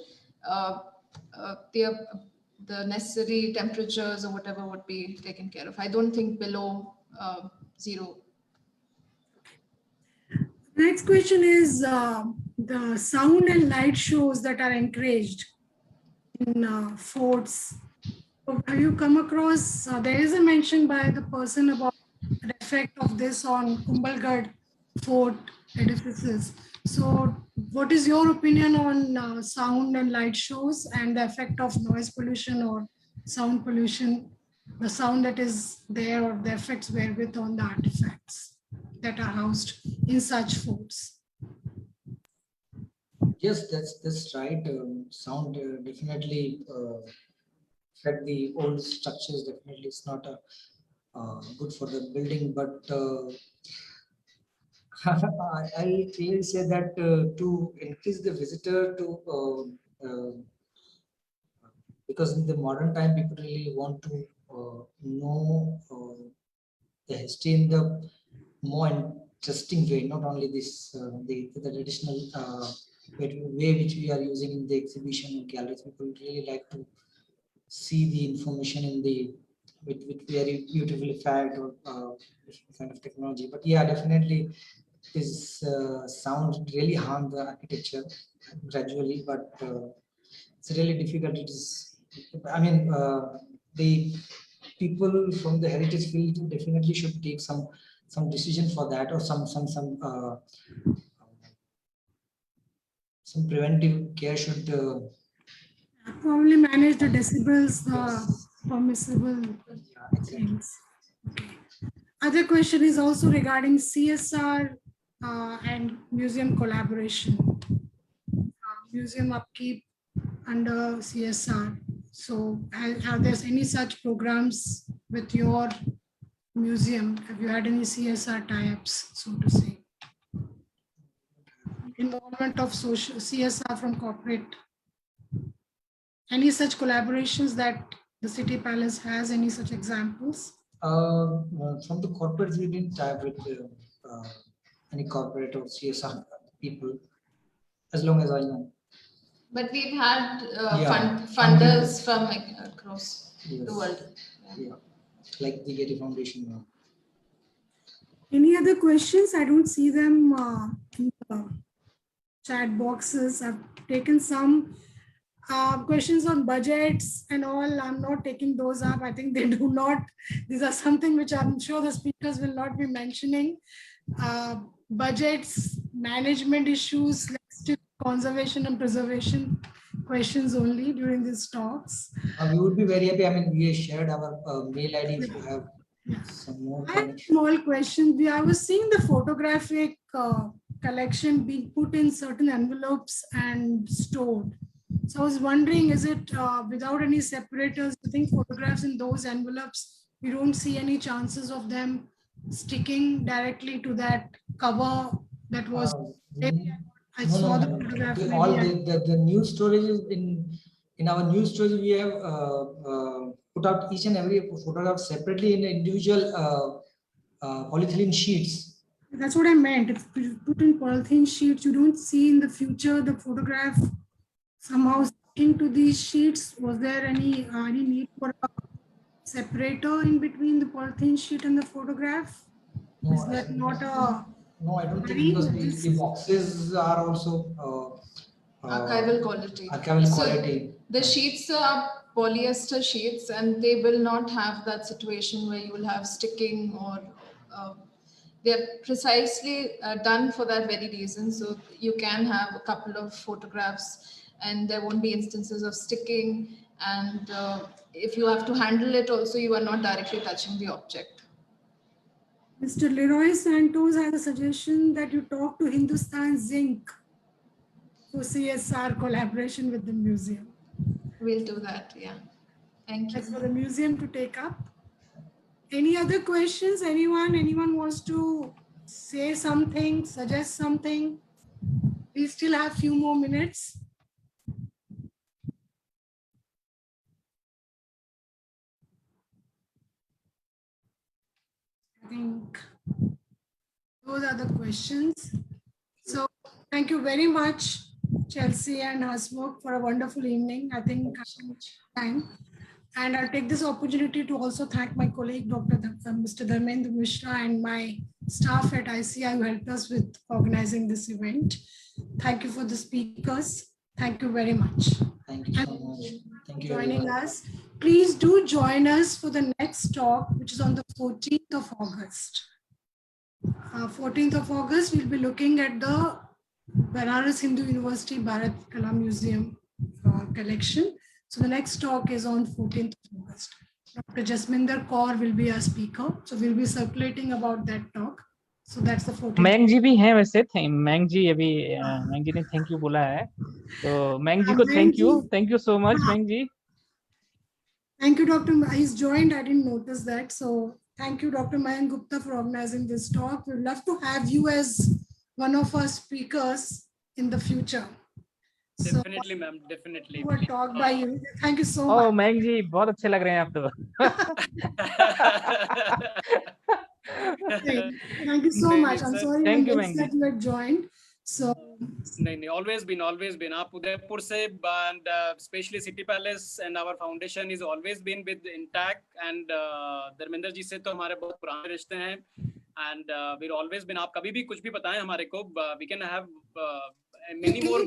the necessary temperatures or whatever would be taken care of. I don't think below zero. Next question is the sound and light shows that are encouraged in forts. Have you come across, there is a mention by the person about the effect of this on Kumbhalgarh fort edifices. So what is your opinion on sound and light shows and the effect of noise pollution or sound pollution, the sound that is there or the effects wherewith on the artifacts that are housed in such forts? Yes, that's right. Sound definitely affect the old structures. Definitely, it's not good for the building, but I clearly say that to increase the visitor to because in the modern time people really want to know the history in the more interesting way, not only this the traditional way which we are using in the exhibition and galleries. People really like to see the information in the with very beautifully fact or different kind of technology. But yeah, definitely this sound really harm the architecture gradually, but it's really difficult. It is, I mean, the people from the heritage field definitely should take some decision for that, or some preventive care should probably manage the decibels, permissible things. Okay. Other question is also regarding CSR and museum collaboration. Museum upkeep under CSR. So are there any such programs with your museum? Have you had any CSR tie-ups, so to say? Involvement of social CSR from corporate. Any such collaborations that the City Palace has, any such examples? From the corporates, we didn't tie with any corporate or CSR people, as long as I know. But we've had funders from across the world. Yeah, like the Getty Foundation. Any other questions? I don't see them in the chat boxes. I've taken some questions on budgets and all. I'm not taking those up. I think they do not. These are something which I'm sure the speakers will not be mentioning. budgets, management issues, conservation and preservation questions only during these talks. We would be very happy. I mean, we shared our mail ID if you have some more I have a connection. small question. I was seeing the photographic collection being put in certain envelopes and stored. So I was wondering, is it without any separators? I think photographs in those envelopes, we don't see any chances of them sticking directly to that cover that was. I saw the photograph. All the news storage is in our news storage. We have put out each and every photograph separately in individual polyethylene sheets. That's what I meant. If you put in polythene sheets, you don't see in the future the photograph somehow sticking to these sheets. Was there any need for a separator in between the polythene sheet and the photograph? No, Is that not a... No, I don't think, because the boxes are also Archival quality. Archival So quality. the sheets are polyester sheets, and they will not have that situation where you will have sticking, or they're precisely done for that very reason. So you can have a couple of photographs and there won't be instances of sticking. And if you have to handle it also, you are not directly touching the object. Mr. Leroy Santos has a suggestion that you talk to Hindustan Zinc for CSR collaboration with the museum. We'll do that, yeah. Thank you. That's for the museum to take up. Any other questions? Anyone wants to say something, suggest something? We still have a few more minutes. I think those are the questions. So thank you very much, Chelsea and Hasmukh, for a wonderful evening. I think time. And I'll take this opportunity to also thank my colleague, Mr. Dharmendra Mishra, and my staff at ICI who helped us with organizing this event. Thank you for the speakers. Thank you very much. Thank you so much. Thank you for joining us. Please do join us for the next talk, which is on the 14th of August. 14th of August, we'll be looking at the Banaras Hindu University Bharat Kala Museum collection. So the next talk is on 14th of August. Dr. Jasminder Kaur will be our speaker. So we'll be circulating about that talk. So that's the 14th. मैंग जी भी हैं वैसे, मैंग जी अभी मैंग जी ने thank you बोला है, तो मैंग जी को thank you so much Maing ji. Thank you, Dr. He's joined. I didn't notice that. So thank you, Dr. Mayank Gupta, for organizing this talk. We'd love to have you as one of our speakers in the future. Definitely, ma'am. Definitely. What talk by you. Thank you so much. Oh, मैंग जी बहुत अच्छे लग रहे हैं आप तो. Thank you so much. I'm sorry that you had joined. So no, always been. आप उदयपुर से, and especially City Palace and our foundation is always been with intact, and Dharmendra ji से तो हमारे बहुत पुराने रिश्ते हैं, and we've always been. आप कभी भी कुछ भी बताएं हमारे को, we can have many more.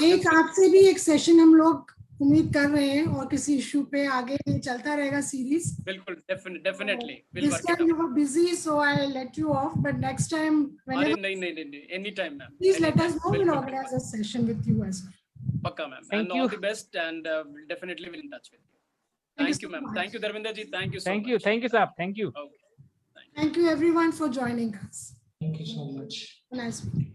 एक आपसे भी एक सेशन हम लोग उम्मीद कर रहे हैं, और किसी इशू पे आगे चलता रहेगा सीरीज. बिल्कुल, definitely. This time you were busy, so I let you off. But next time, whenever. नहीं, anytime, ma'am. Please let us know. We'll organize a session with you as well. Pakka, ma'am. And all the best, and we'll definitely will in touch with you. Thank you, ma'am. Thank you, Dharmendra ji. Thank you so much. Thank you, sir. Thank you. Okay. Thank you, everyone, for joining us. Thank you so much. Nice week.